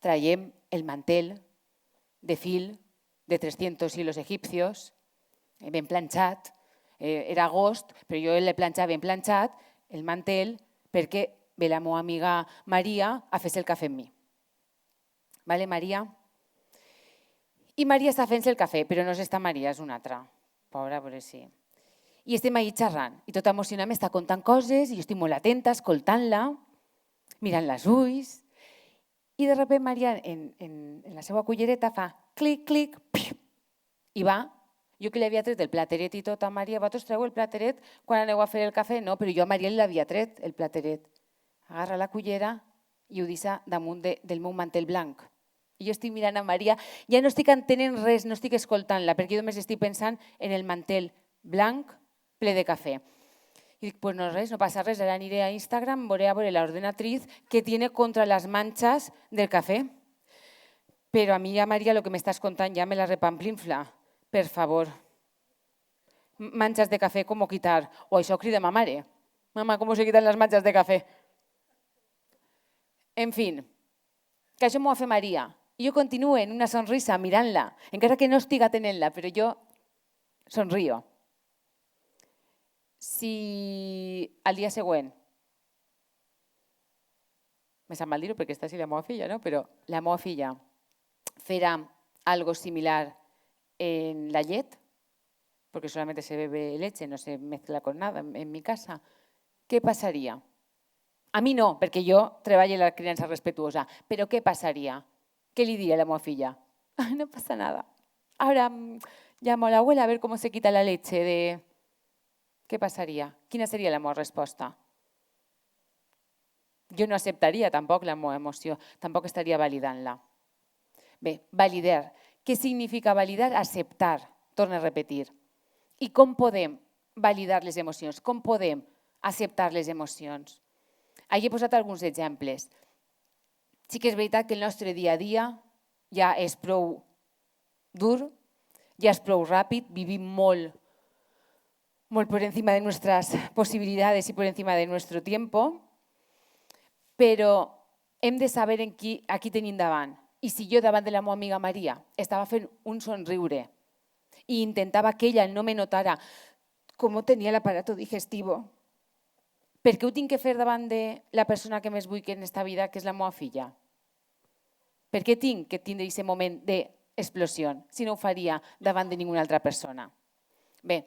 traiem el mantel de fil de 300 hilos egipcios, ben planxat. Era agost, però jo l'he planxat ben planxat, el mantel, perquè ve la meva amiga Maria a fer-se el cafè amb mi. Vale, Maria? I Maria està fent-se el cafè, però no és esta Maria, és una altra. Pobra, però sí. I estem ahí xerrant, i tota emocionada m'està contant coses, i jo estic molt atenta, escoltant-la, mirant-la als ulls, i de sobte Maria, en la seva cullereta, fa clic, clic, i va. Jo que li havia tret el plateret i tot a Maria, vosaltres treu el plateret quan aneu a fer el cafè? No, però jo a Maria l'havia tret el plateret. Agarra la cullera i ho deixa damunt del meu mantel blanc. I jo estic mirant a Maria, ja no estic entenent res, no estic escoltant-la, perquè jo només estic pensant en el mantel blanc ple de cafè. I dic, pues no res, no passa res, ara aniré a Instagram, veuré a veure la ordenatriz que tiene contra las manchas del café. Però a mi ja, Maria, lo que m'estàs contant ja me la repamplinfla. Per favor. Manchas de café, ¿cómo quitar? O això crida ma mare. Mamá, ¿cómo se quitan las manchas de café? En fin, que això m'ho va fer Maria. I jo continuo en una sonrisa mirant-la, encara que no estic atenent-la, però jo somrio. Si al dia següent, me sap mal dir-ho perquè està així la meva filla, no? Però la meva filla farà algo similar en la llet, porque solamente se bebe leche, no se mezcla con nada en mi casa, ¿qué pasaría? A mi no, perquè jo treballo en la criança respetuosa, però què passaria? ¿Qué le diría a la meva filla? No pasa nada. Ahora llamo a la abuela a ver cómo se quita la leche de... ¿Qué pasaría? Quina seria la meva resposta? Jo no acceptaria tampoc la meva emoció, tampoc estaria validant-la. Bé, validar. Què significa validar? Acceptar, torno a repetir. I com podem validar les emocions? Com podem acceptar les emocions? Ahí he posat alguns exemples. Sí que és veritat que el nostre dia a dia ja és prou dur, ja és prou ràpid, vivim molt por encima de nuestras posibilidades y por encima de nuestro tiempo, però hem de saber a qui tenim davant. I si jo davant de la meva amiga Maria estava fent un somriure i intentava que ella no me notara com tenia l'aparato digestivo, per què ho tinc que fer davant de la persona que més vull en esta vida, que és la meva filla? Per què tinc que tindre aquest moment d'explosió si no ho faria davant de ninguna altra persona? Bé,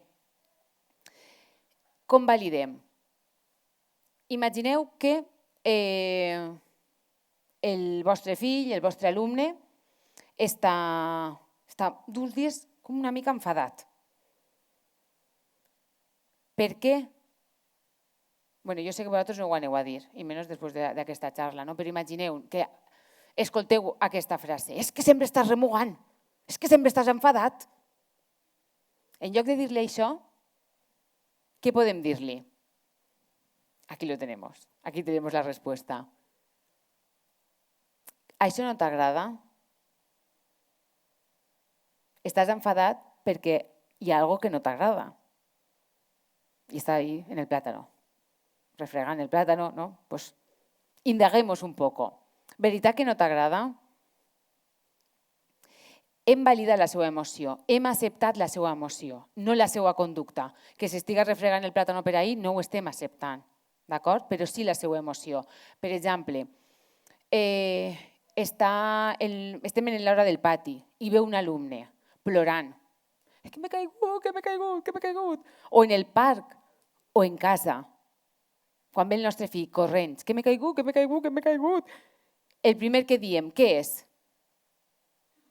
com validem? Imagineu que el vostre fill, el vostre alumne, està d'uns dies com una mica enfadat. Per què? Bueno, jo sé que vosaltres no ho aneu a dir, i menys després d'aquesta xarra, no? Però imagineu que escolteu aquesta frase. És que sempre estàs remugant, és que sempre estàs enfadat. En lloc de dir-li això, què podem dir-li? Aquí lo tenemos, aquí tenemos la respuesta. Això no t'agrada? Estàs enfadat perquè hi ha algo que no t'agrada. Y está ahí en el plátano, refregant el plátano, ¿no? Pues indaguemos un poco. Veritat que no t'agrada? Hem validat la seva emoció, hem acceptat la seva emoció, no la seva conducta. Que s'estiga refregant el plàtano per ahí no ho estem acceptant, d'acord? Però sí la seva emoció. Per exemple, estem en l'hora del pati i ve un alumne plorant. És que m'he caigut, que m'he caigut, que m'he caigut. O en el parc o en casa, quan ve el nostre fill corrents, que m'he caigut, que m'he caigut, que m'he caigut. El primer que diem, què és?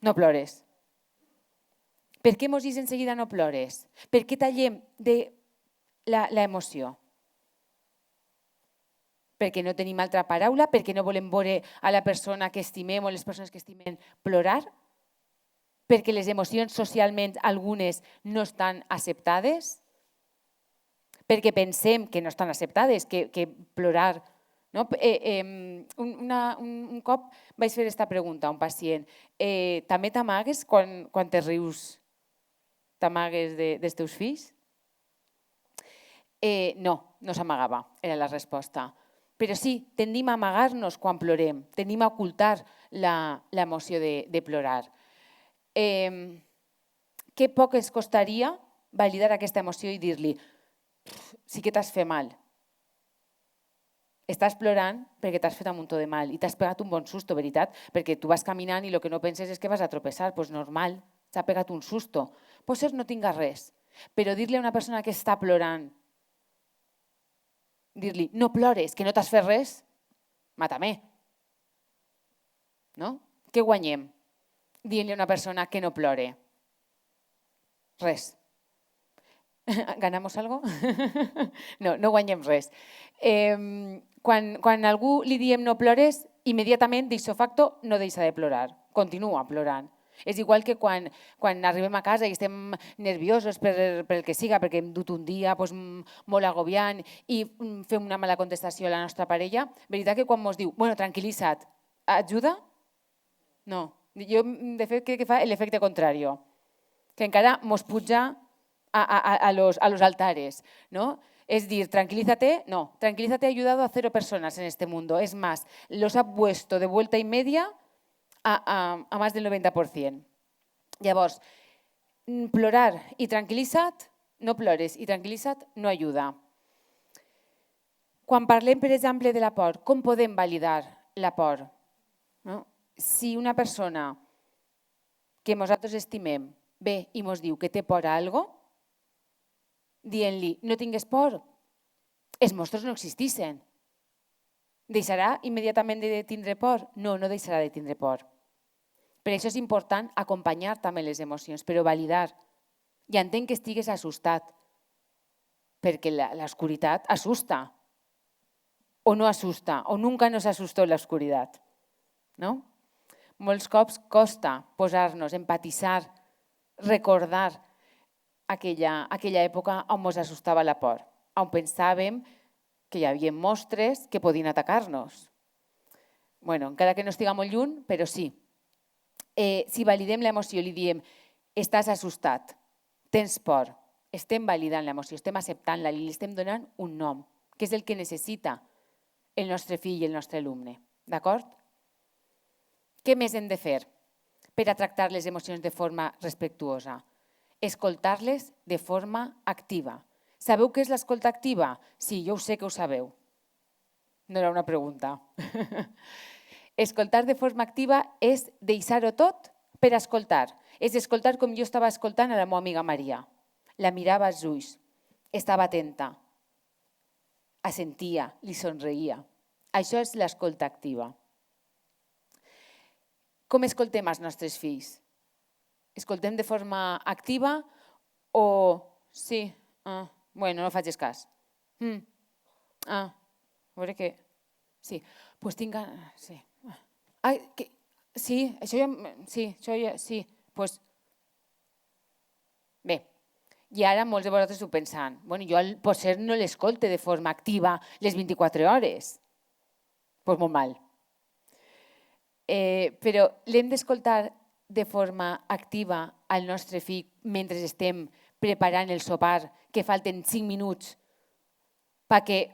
No plores. Per què mos dius en seguida no plores? Per què tallem l'emoció? Perquè no tenim altra paraula? Perquè no volem veure a la persona que estimem o les persones que estimem plorar? Perquè les emocions socialment algunes no estan acceptades? Perquè pensem que no estan acceptades, que plorar... No? Un cop vaig fer aquesta pregunta a un pacient. També t'amagues quan te rius? T'amagues dels teus fills? No, no s'amagava, era la resposta. Però sí, tendim a amagar-nos quan plorem, tendim a ocultar l'emoció de plorar. Què poc ens costaria validar aquesta emoció i dir-li sí que t'has fet mal. Estàs plorant perquè t'has fet un muntó de mal i t'has pegat un bon susto, veritat? Perquè tu vas caminant i el que no penses és que vas a tropeçar. Doncs normal, s'ha pegat un susto. Potser no tingues res, però dir-li a una persona que està plorant, dir-li no plores, que no t'has fet res, mata-me. No? Què guanyem dient-li a una persona que no plore? Res. ¿Ganamos algo? No, no guanyem res. Quan algú li diem no plores, immediatament, d'ixo facto, no deixa de plorar. Continua plorant. És igual que quan arribem a casa i estem nerviosos per el que siga, perquè hem dut un dia molt agobiant i fem una mala contestació a la nostra parella, veritat que quan ens diu, bueno, tranquil·litza't, ajuda? No. Jo, de fet, crec que fa l'efecte contrari, que encara ens puja a los altares, ¿no? Es decir, tranquilízate, no, tranquilízate ha ayudado a 0 personas en este mundo. Es más, los ha puesto de vuelta y media a más del 90%. Llavors, plorar i tranquil·litza't, no plores i tranquil·litza't no ajuda. Quan parlem, per exemple, de la por, com podem validar la por? No? Si una persona que nosaltres estimem ve i ens diu que té por a algo, dient-li, no tingues por, els monstres no existissin. Deixarà immediatament de tindre por? No, no deixarà de tindre por. Per això és important acompanyar també les emocions, però validar. I entenc que estigues assustat, perquè l'oscuritat assusta, o no assusta, o nunca nos asustó l'oscuritat. No? Molts cops costa posar-nos, empatitzar, recordar aquella època on ens assustava la por, on pensàvem que hi havia monstres que podien atacar-nos. Bueno, encara que no estiga molt lluny, però sí. Si validem l'emoció i li diem estàs assustat, tens por, estem validant l'emoció, estem acceptant-la, li estem donant un nom, que és el que necessita el nostre fill i el nostre alumne. D'acord? Què més hem de fer per a tractar les emocions de forma respectuosa? Escoltar-les de forma activa. Sabeu què és l'escolta activa? Sí, jo ho sé que ho sabeu. No era una pregunta. Escoltar de forma activa és deixar-ho tot per escoltar. És escoltar com jo estava escoltant a la meva amiga Maria. La mirava als ulls, estava atenta, assentia, li somreia. Això és l'escolta activa. Com escoltem els nostres fills? Escoltem de forma activa o sí, bueno, no facis cas. A veure què... Sí, doncs tinc... Sí. Sí, això ja... Sí, això ja... Sí, doncs... Bé, i ara molts de vosaltres ho pensant. Bueno, jo potser no l'escolte de forma activa les 24 hores. Doncs molt mal. Però l'hem d'escoltar de forma activa al nostre fill mentre estem preparant el sopar, que falten 5 minuts perquè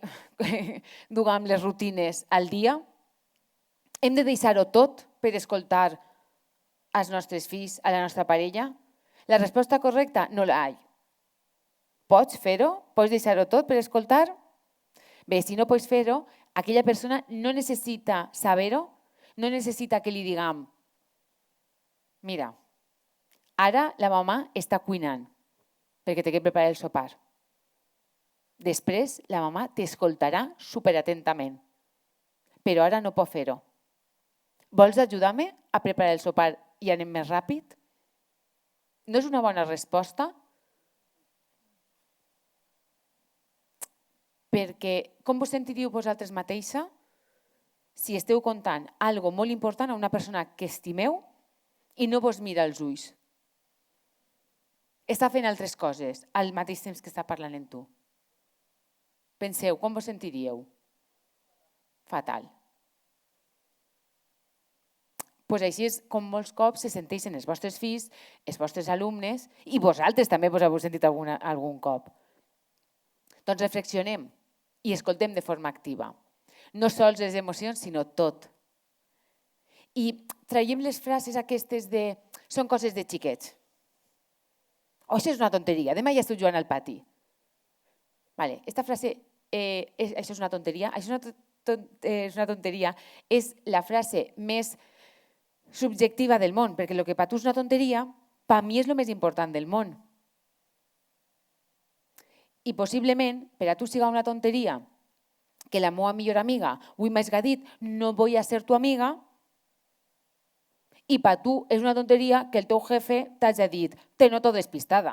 duguem les rutines al dia? Hem de deixar-ho tot per escoltar als nostres fills, a la nostra parella? La resposta correcta no la hi. Pots fer-ho? Pots deixar-ho tot per escoltar? Bé, si no pots fer-ho, aquella persona no necessita saber-ho, no necessita que li diguem mira, ara la mamà està cuinant perquè té que preparar el sopar. Després la mamà t'escoltarà superatentament, però ara no pot fer-ho. Vols ajudar-me a preparar el sopar i anem més ràpid? No és una bona resposta? Perquè com vos sentiríeu vosaltres mateixa si esteu contant alguna cosa molt important a una persona que estimeu i no vos mira als ulls? Està fent altres coses al mateix temps que està parlant amb tu. Penseu, com vos sentiríeu? Fatal. Doncs així és com molts cops se senteixen els vostres fills, els vostres alumnes i vosaltres també vos heu sentit algun cop. Doncs reflexionem i escoltem de forma activa. No sols les emocions, sinó tot. I traiem les frases aquestes de són coses de xiquets. Oh, això és una tonteria, demà ja estic jugant al pati. Vale, esta frase, això és una tonteria, això és una tonteria, és la frase més subjectiva del món, perquè el que per tu és una tonteria, per mi és el més important del món. I possiblement, per a tu siga una tonteria, que la meva millor amiga avui m'ha dit no vull ser tu amiga, i per tu és una tonteria que el teu jefe t'hagi dit te noto despistada.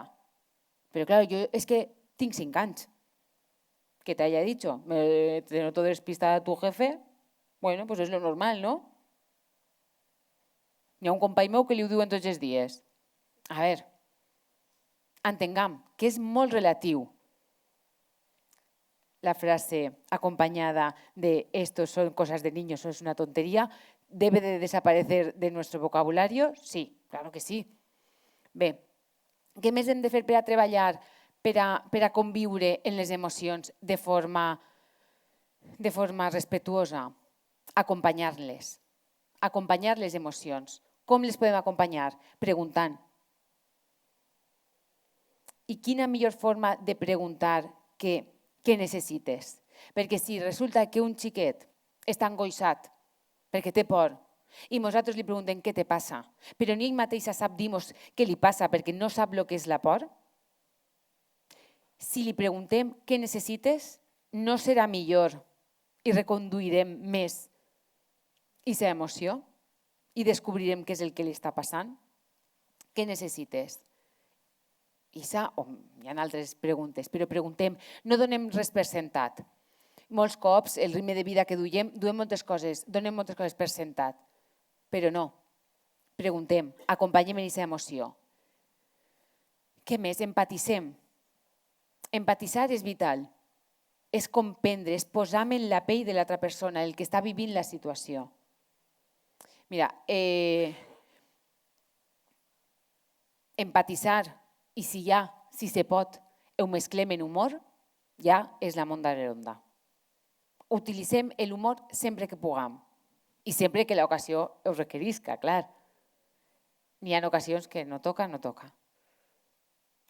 Però clar, jo és que tinc 5 anys. Que te haya dicho te noto despistada tu jefe, bueno, pues és lo normal, no? Hi ha un company meu que li ho diuen tots els dies. A veure, entenguem que és molt relatiu la frase acompanyada de esto son cosas de niños, eso es una tontería, ¿debe de desaparecer de nuestro vocabulario? Sí, claro que sí. Bé, què més hem de fer per a treballar, per a conviure en les emocions de forma respetuosa? Acompanyar-les. Acompanyar les emocions. Com les podem acompanyar? Preguntant. I quina millor forma de preguntar que què necessites? Perquè si resulta que un xiquet està angoixat perquè té por i nosaltres li preguntem què te passa, però ni ell mateixa sap dir-nos què li passa perquè no sap el que és la por, si li preguntem què necessites, no serà millor i reconduirem més aquesta emoció i descobrirem què és el que li està passant. Què necessites? Hi ha altres preguntes, però preguntem, no donem res per sentat. Molts cops, el ritme de vida que duem moltes coses, donem moltes coses per sentat, però no. Preguntem, acompanyem en aquesta emoció. Què més? Empatitzem. Empatitzar és vital. És comprendre, és posar-me en la pell de l'altra persona, el que està vivint la situació. Mira, empatitzar, i si se pot, ho mesclem en humor, ja és la monda redonda. Utilitzem l'humor sempre que puguem i sempre que l'ocasió ho requerisca, clar. N'hi ha ocasions que no toca, no toca.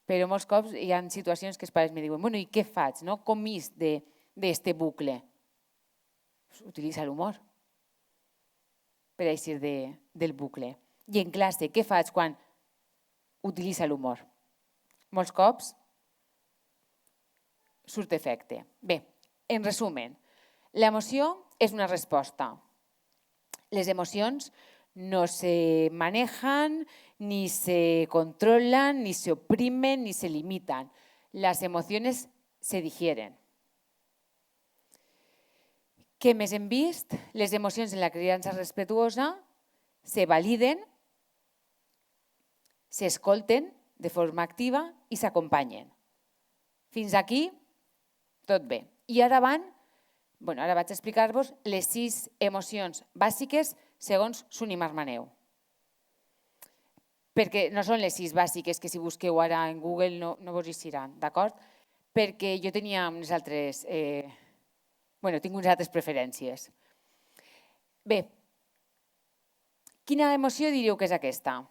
Però molts cops hi ha situacions que els pares me diuen bueno, i què faig? Com és d'este bucle? Utilitza l'humor per eixir del bucle. I en classe, què faig quan utilitza l'humor? Molts cops surt efecte. Bé, en resumen, l'emoció és una resposta. Les emocions no se manejan, ni se controlan, ni se oprimen, ni se limitan. Las emociones se digieren. Què més hem vist? Les emocions en la criança respetuosa se validen, s'escolten de forma activa i s'acompanyen. Fins aquí, tot bé. I ara vaig a explicar-vos les 6 emocions bàsiques segons Suni Marmaneu. Perquè no són les 6 bàsiques que si busqueu ara en Google no vos hi seran, d'acord? Perquè jo tenia unes altres... tinc unes altres preferències. Bé, quina emoció diríeu que és aquesta?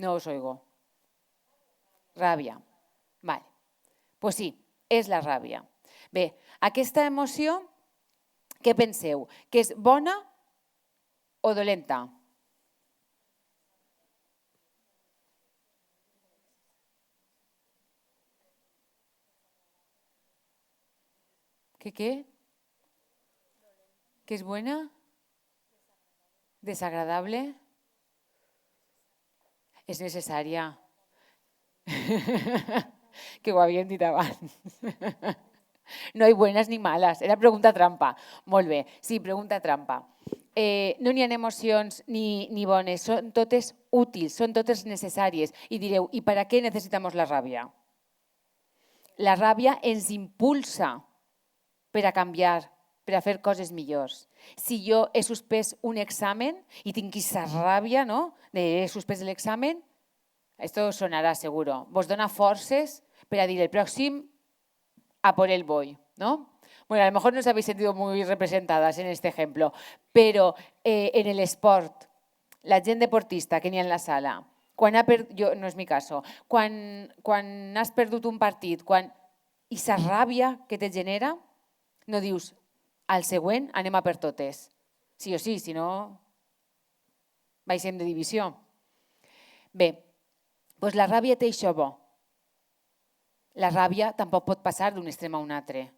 No os oigo. Ràbia. Vale. Pues sí, és la ràbia. Bé, aquesta emoció, què penseu? Que és bona o dolenta? ¿Qué? ¿Que es buena? ¿Desagradable? És necessària. Que ho havíem dit abans. No hi buenas ni malas. Era pregunta trampa. Molt bé. Sí, pregunta trampa. No n'hi ha emocions ni bones. Són totes útils, són totes necessàries. I direu, i per a què necessitem la ràbia? La ràbia ens impulsa per a canviar, per a fer coses millors. Si jo he suspès un examen i tinc aquesta ràbia, no?, de he suspès l'examen, esto sonarà seguro, vos dona forces per a dir el pròxim a por el voy. ¿no? Bueno, a lo mejor no os habéis sentido muy representadas en este ejemplo, pero en el sport, la gent deportista que n'hi ha en la sala, no és mi caso, quan has perdut un partit, i sa ràbia que te genera, no dius, al següent anem a per totes. Sí o sí, si no, baixem de divisió. Bé, doncs la ràbia té això bo. La ràbia tampoc pot passar d'un extrem a un altre.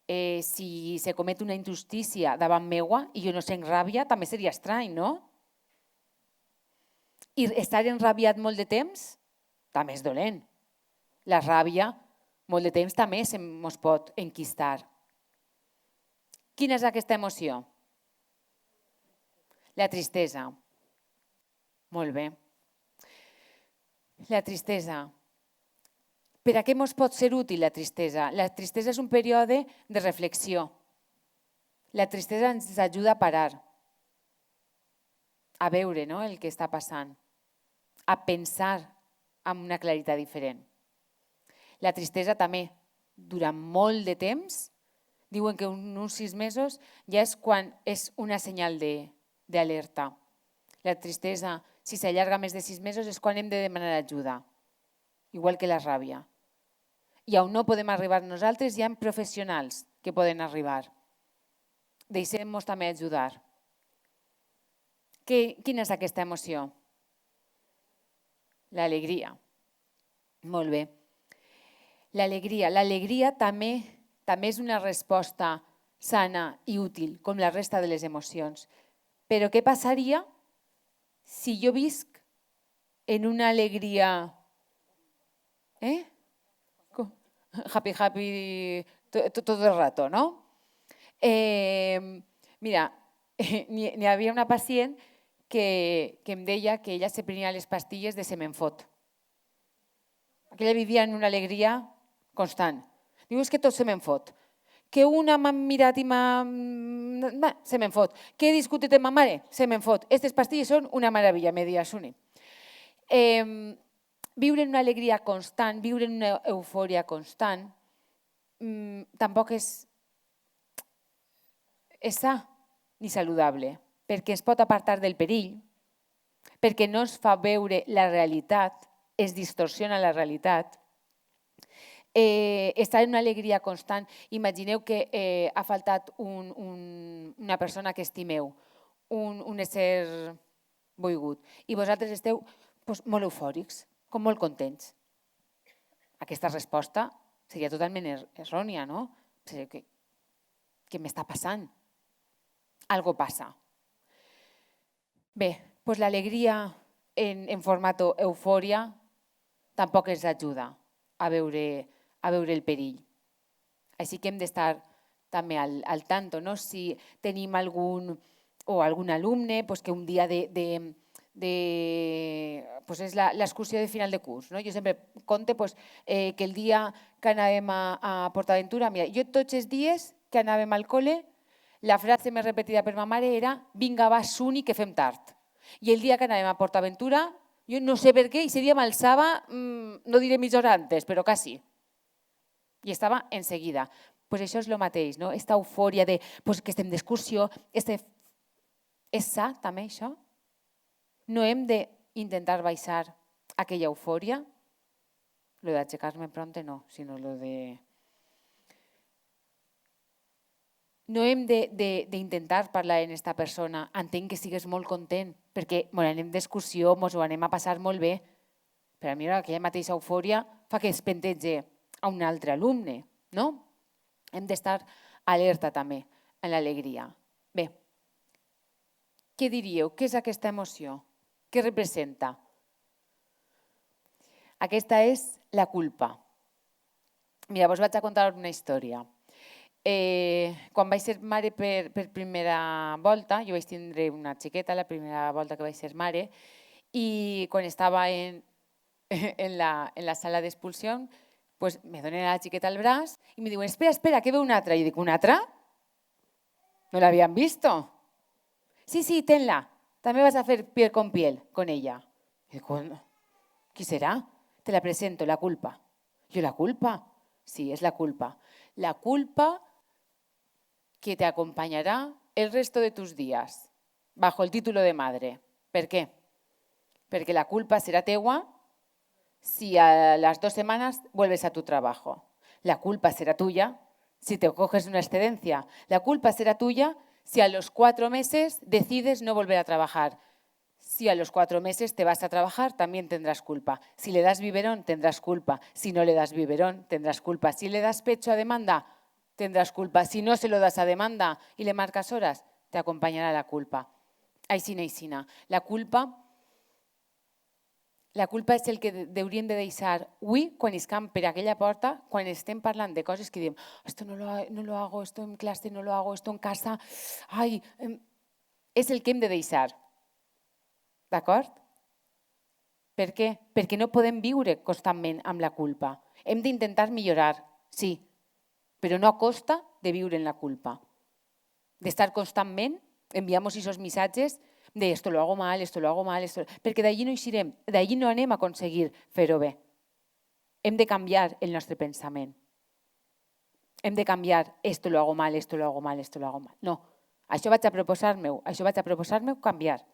Si se comet una injustícia davant meua i jo no sent ràbia, també seria estrany, no? I estar enrabiat molt de temps també és dolent. La ràbia, molt de temps, també ens pot enquistar. Quina és aquesta emoció? La tristesa. Molt bé. La tristesa. Per a què ens pot ser útil la tristesa? La tristesa és un període de reflexió. La tristesa ens ajuda a parar, a veure, no, el que està passant, a pensar amb una claritat diferent. La tristesa també, durant molt de temps, diuen que uns 6 mesos ja és quan és una senyal d'alerta. La tristesa, si s'allarga més de 6 mesos, és quan hem de demanar ajuda, igual que la ràbia. I on no podem arribar nosaltres, hi ha professionals que poden arribar. Deixem-nos també ajudar. Quina és aquesta emoció? L'alegria. Molt bé. L'alegria també és una resposta sana i útil, com la resta de les emocions. Però què passaria si jo visc en una alegria... Happy, todo el rato, ¿no? Mira, n'hi havia una pacient que em deia que ella se prenia les pastilles de semenfot. Que ella vivia en una alegria constant. Diu, és que tot se me'n fot. Que una m'ha mirat i se me'n fot. Que he discutit amb ma mare, se me'n fot. Aquestes pastilles són una meravella, me deia Suni. Viure en una alegria constant, viure en una eufòria constant, tampoc és sa ni saludable, perquè ens pot apartar del perill, perquè no ens fa veure la realitat, es distorsiona la realitat. Estar en una alegria constant, imagineu que ha faltat una persona que estimeu, un ésser volgut, i vosaltres esteu molt eufòrics, com molt contents. Aquesta resposta seria totalment errònia, no? Què m'està passant? Algo passa. Bé, doncs l'alegria en format eufòria tampoc ens ajuda a veure el perill. Així que hem d'estar també al tanto, no? Si tenim algun alumne que un dia és l'excursió de final de curs. Jo sempre conto que el dia que anàvem a PortAventura, mira, jo tots els dies que anàvem al col·le, la frase més repetida per ma mare era «Vinga, va, Suni, que fem tard». I el dia que anàvem a PortAventura, jo no sé per què, i ese dia m'alçava, no diré mitja hora antes, però quasi. I estava en seguida. Això és el mateix, no? Aquesta eufòria de que estem d'excursió. És sa, també, això? No hem d'intentar baixar aquella eufòria? Lo d'aixecar-me pronte no, sinó lo de... No hem d'intentar parlar amb aquesta persona. Entenc que sigues molt content, perquè anem d'excursió, ens ho anem a passar molt bé. Per a mi aquella mateixa eufòria fa que es pentege a un altre alumne, no? Hem d'estar alerta també en l'alegria. Bé, què diríeu? Què és aquesta emoció? Què representa? Aquesta és la culpa. Mira, us vaig a contar una història. Quan vaig ser mare per primera volta, jo vaig tindre una xiqueta la primera volta que vaig ser mare, i quan estava en la sala d'expulsió, me donen la xiqueta al braç i me diuen, espera, que ve una altra. I dic, una altra? No l'havien vist? Sí, tenla. També vas a fer piel con piel con ella. Y digo, ¿qui será? Te la presento, la culpa. Yo, ¿la culpa? Sí, es la culpa. la culpa que te acompañará el resto de tus días, bajo el título de madre. ¿Per què? Perquè la culpa será teua si a las 2 semanas vuelves a tu trabajo. La culpa será tuya si te coges una excedencia. La culpa será tuya si a los 4 meses decides no volver a trabajar. Si a los 4 meses te vas a trabajar, también tendrás culpa. Si le das biberón, tendrás culpa. Si no le das biberón, tendrás culpa. Si le das pecho a demanda, tendrás culpa. Si no se lo das a demanda y le marcas horas, te acompañará la culpa. Aixina, aixina. La culpa és el que hauríem de deixar avui quan iscam per aquella porta, quan estem parlant de coses que diem esto no lo hago, esto en clase no lo hago, esto en casa, ai, és el que hem de deixar. D'acord? Per què? Perquè no podem viure constantment amb la culpa. Hem d'intentar millorar, sí, però no a costa de viure en la culpa. D'estar constantment, enviamos esos missatges de esto lo hago mal, esto lo hago mal, perquè d'allí no eixirem, d'allí no anem a aconseguir fer-ho bé. Hem de canviar el nostre pensament. Hem de canviar esto lo hago mal, esto lo hago mal, esto lo hago mal. No, això vaig a proposar-me canviar.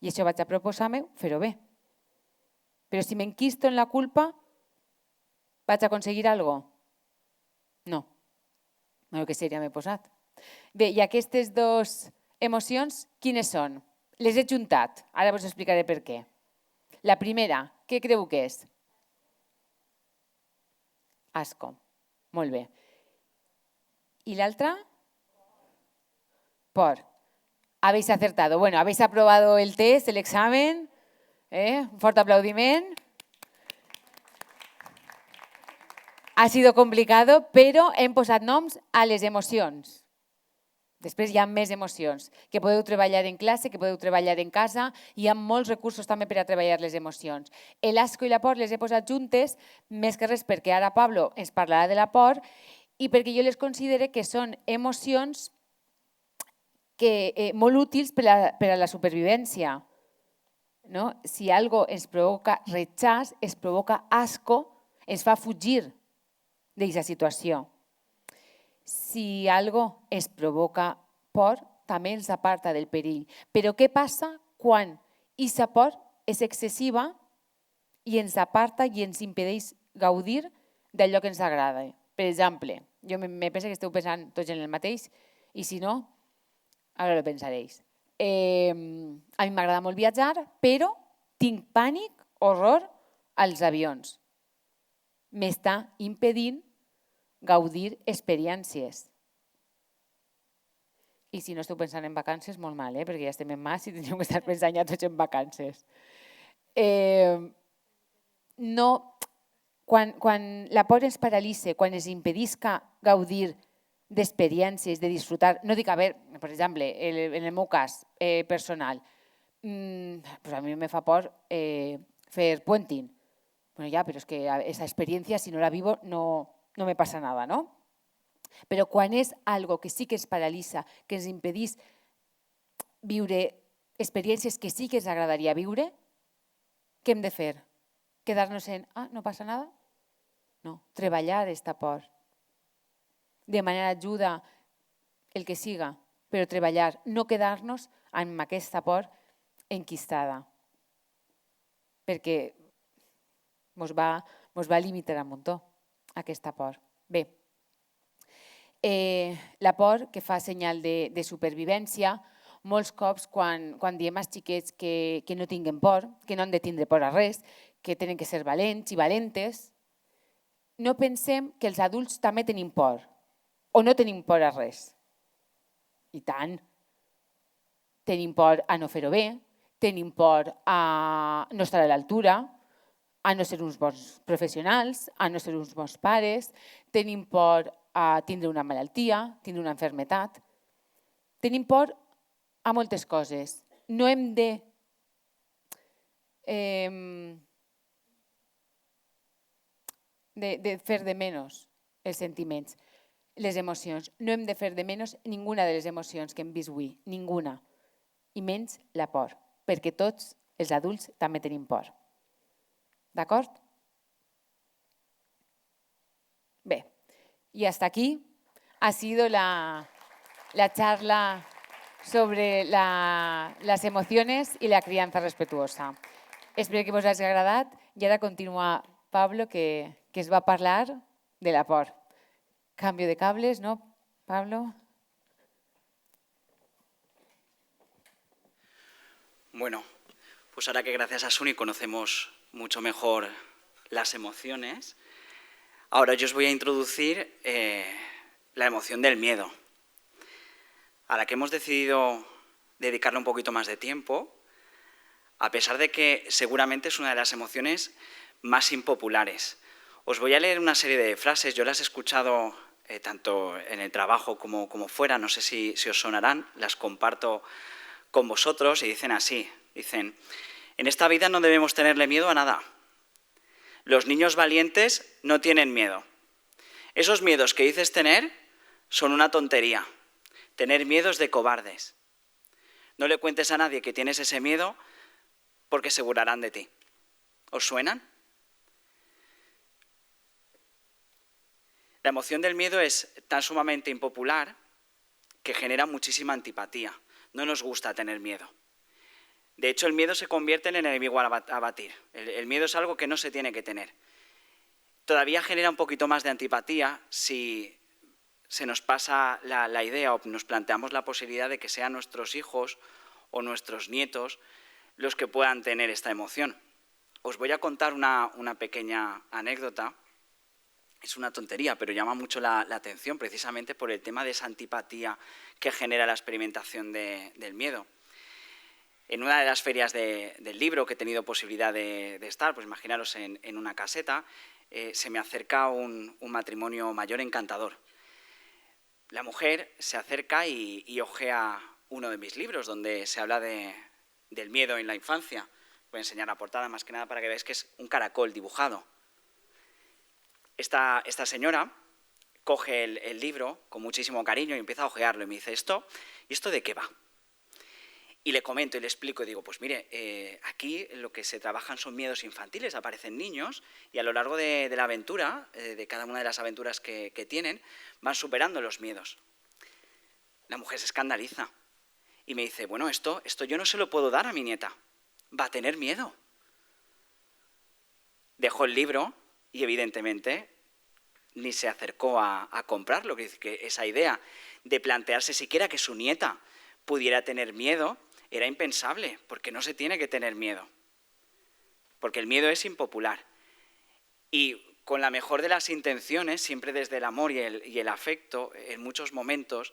I això vaig a proposar-me fer-ho bé. Però si m'enquisto en la culpa, vaig a aconseguir alguna cosa? No. No, que seria m'he posat. Bé, i aquestes dues emocions, quines són? Les he juntat. Ara vos explicaré per què. La primera, què creu que és? Asco. Molt bé. I l'altra? Por. Habéis acertado. Bueno, habéis aprobado el test, el examen. Un fort aplaudiment. Ha sido complicado, però hem posat noms a les emocions. Després hi ha més emocions, que podeu treballar en classe, que podeu treballar en casa. Hi ha molts recursos també per a treballar les emocions. L'asco i la por les he posat juntes, més que res perquè ara Pablo ens parlarà de la por i perquè jo les considero que són emocions molt útils per a la supervivència. Si algo ens provoca rechaç, ens provoca asco, ens fa fugir d'aquesta situació. Si algo es provoca por, també ens aparta del perill. Però què passa quan aquesta por és excessiva i ens aparta i ens impedeix gaudir d'allò que ens agrada? Per exemple, jo me penso que esteu pensant tots en el mateix i si no, ara ho pensaréis. A mi m'agrada molt viatjar, però tinc pànic, horror als avions. M'està impedint gaudir experiències. I si no esteu pensant en vacances, molt mal, perquè ja estem en març i tindríem que estar pensant ja tots en vacances. Quan la por ens paralitza, quan ens impedisca gaudir d'experiències, de disfrutar, no dic, per exemple, en el meu cas personal, a mi me fa por fer puenting. Bueno, ja, però és que aquesta experiència, si no la vivo, no me passa nada, no? Però quan és algo que sí que ens paralitza, que ens impedís viure experiències que sí que ens agradaria viure, què hem de fer? Quedar-nos en, no passa nada? No, treballar aquesta por. Demanar ajuda, el que siga, però treballar, no quedar-nos amb aquesta por enquistada, perquè ens va limitar un muntó aquesta por. Bé, la por que fa senyal de supervivència, molts cops quan diem als xiquets que no tinguen por, que no han de tindre por a res, que tenen que ser valents i valentes, no pensem que els adults també tenim por o no tenim por a res. I tant. Tenim por a no fer-ho bé, tenim por a no estar a l'altura, a no ser uns bons professionals, a no ser uns bons pares, tenim por a tindre una malaltia, tindre una malaltia. Tenim por a moltes coses. No hem de fer de menys els sentiments, les emocions. No hem de fer de menys ninguna de les emocions que hem vist avui, ninguna, i menys la por, perquè tots els adults també tenim por. D'acord? Bé, Y hasta aquí ha sido la charla sobre les emocions i la criança respetuosa. Espero que vos hagi agradat i ara continua Pablo, que es va parlar de la por. Cambio de cables, ¿no, Pablo? Bueno, pues ahora que gracias a Suni conocemos mucho mejor las emociones, ahora yo os voy a introducir la emoción del miedo, a la que hemos decidido dedicarle un poquito más de tiempo, a pesar de que seguramente es una de las emociones más impopulares. Os voy a leer una serie de frases, yo las he escuchado tanto en el trabajo como fuera, no sé si os sonarán, las comparto con vosotros y dicen así, dicen: en esta vida no debemos tenerle miedo a nada. Los niños valientes no tienen miedo. Esos miedos que dices tener son una tontería. Tener miedo es de cobardes. No le cuentes a nadie que tienes ese miedo porque se burlarán de ti. ¿Os suenan? La emoción del miedo es tan sumamente impopular que genera muchísima antipatía. No nos gusta tener miedo. De hecho, el miedo se convierte en el enemigo a batir. El miedo es algo que no se tiene que tener. Todavía genera un poquito más de antipatía si se nos pasa la idea o nos planteamos la posibilidad de que sean nuestros hijos o nuestros nietos los que puedan tener esta emoción. Os voy a contar una pequeña anécdota. Es una tontería, pero llama mucho la atención precisamente por el tema de esa antipatía que genera la experimentación del miedo. En una de las ferias del libro que he tenido posibilidad de estar, pues imaginaros en una caseta, se me acerca un matrimonio mayor encantador. La mujer se acerca y hojea uno de mis libros donde se habla del miedo en la infancia. Voy a enseñar la portada más que nada para que veáis que es un caracol dibujado. Esta señora coge el libro con muchísimo cariño y empieza a hojearlo y me dice: ¿y esto de qué va? Y le comento y le explico y digo: pues mire, aquí lo que se trabajan son miedos infantiles, aparecen niños y a lo largo de la aventura, de cada una de las aventuras que tienen, van superando los miedos. La mujer se escandaliza y me dice: bueno, esto yo no se lo puedo dar a mi nieta, va a tener miedo. Dejó el libro y evidentemente ni se acercó a comprarlo, que esa idea de plantearse siquiera que su nieta pudiera tener miedo era impensable, porque no se tiene que tener miedo, porque el miedo es impopular. Y con la mejor de las intenciones, siempre desde el amor y el afecto, en muchos momentos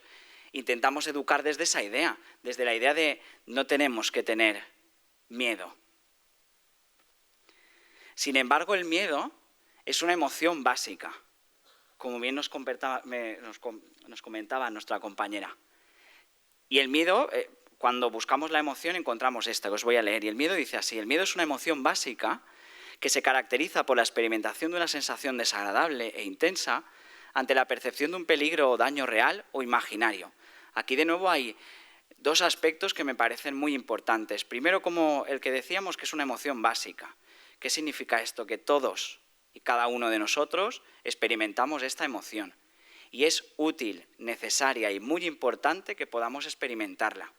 intentamos educar desde esa idea, desde la idea de no tenemos que tener miedo. Sin embargo, el miedo es una emoción básica, como bien nos comentaba nuestra compañera. Y el miedo, cuando buscamos la emoción, encontramos esta que os voy a leer. Y el miedo dice así: el miedo es una emoción básica que se caracteriza por la experimentación de una sensación desagradable e intensa ante la percepción de un peligro o daño real o imaginario. Aquí de nuevo hay dos aspectos que me parecen muy importantes. Primero, como el que decíamos, que es una emoción básica. ¿Qué significa esto? Que todos y cada uno de nosotros experimentamos esta emoción. Y es útil, necesaria y muy importante que podamos experimentarla.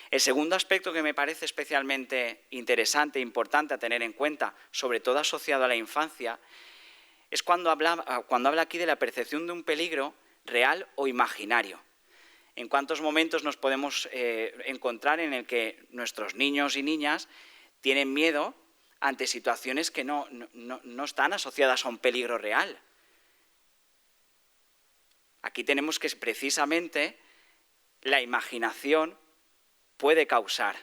El segundo aspecto que me parece especialmente interesante e importante a tener en cuenta, sobre todo asociado a la infancia, es cuando habla aquí de la percepción de un peligro real o imaginario. ¿En cuántos momentos nos podemos encontrar en el que nuestros niños y niñas tienen miedo ante situaciones que no están asociadas a un peligro real? Aquí tenemos que precisamente la imaginación puede causar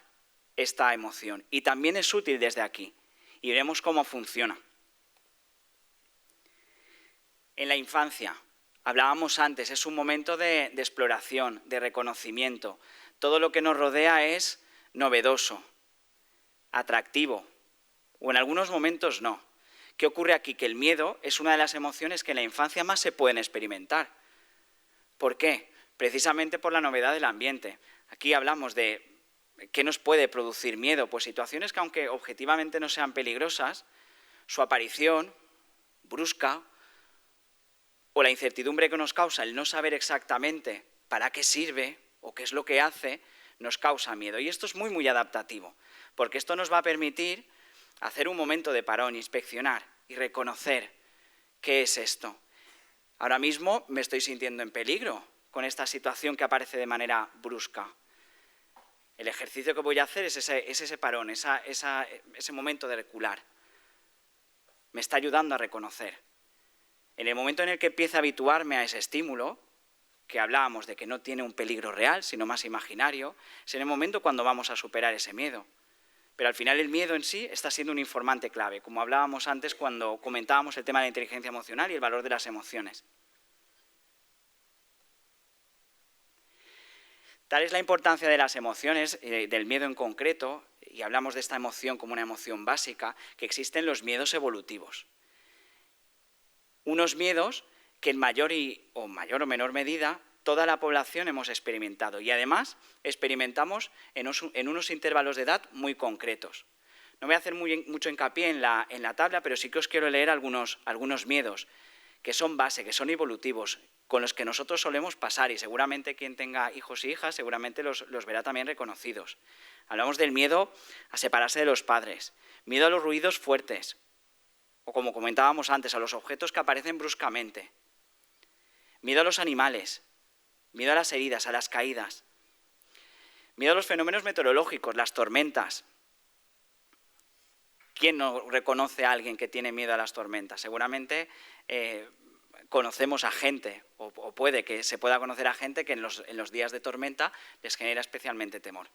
esta emoción y también es útil desde aquí y veremos cómo funciona. En la infancia, hablábamos antes, es un momento de exploración, de reconocimiento. Todo lo que nos rodea es novedoso, atractivo, o en algunos momentos no. ¿Qué ocurre aquí? Que el miedo es una de las emociones que en la infancia más se pueden experimentar. ¿Por qué? Precisamente por la novedad del ambiente. Aquí hablamos de qué nos puede producir miedo, pues situaciones que aunque objetivamente no sean peligrosas, su aparición brusca o la incertidumbre que nos causa el no saber exactamente para qué sirve o qué es lo que hace, nos causa miedo. Y esto es muy, muy adaptativo, porque esto nos va a permitir hacer un momento de parón, inspeccionar y reconocer qué es esto. Ahora mismo me estoy sintiendo en peligro con esta situación que aparece de manera brusca. El ejercicio que voy a hacer es ese parón, ese momento de recular. Me está ayudando a reconocer. En el momento en el que empiece a habituarme a ese estímulo, que hablábamos de que no tiene un peligro real, sino más imaginario, es en el momento cuando vamos a superar ese miedo. Pero al final el miedo en sí está siendo un informante clave, como hablábamos antes cuando comentábamos el tema de la inteligencia emocional y el valor de las emociones. Tal es la importancia de las emociones, del miedo en concreto, y hablamos de esta emoción como una emoción básica, que existen los miedos evolutivos. Unos miedos que en mayor o menor medida toda la población hemos experimentado y además experimentamos en unos intervalos de edad muy concretos. No voy a hacer mucho hincapié en la tabla, pero sí que os quiero leer algunos miedos que son base, que son evolutivos, con los que nosotros solemos pasar y seguramente quien tenga hijos y hijas seguramente los verá también reconocidos. Hablamos del miedo a separarse de los padres, miedo a los ruidos fuertes, o como comentábamos antes, a los objetos que aparecen bruscamente, miedo a los animales, miedo a las heridas, a las caídas, miedo a los fenómenos meteorológicos, las tormentas. ¿Quién no reconoce a alguien que tiene miedo a las tormentas? Seguramente conocemos a gente, o puede que se pueda conocer a gente que en los días de tormenta les genera especialmente temor.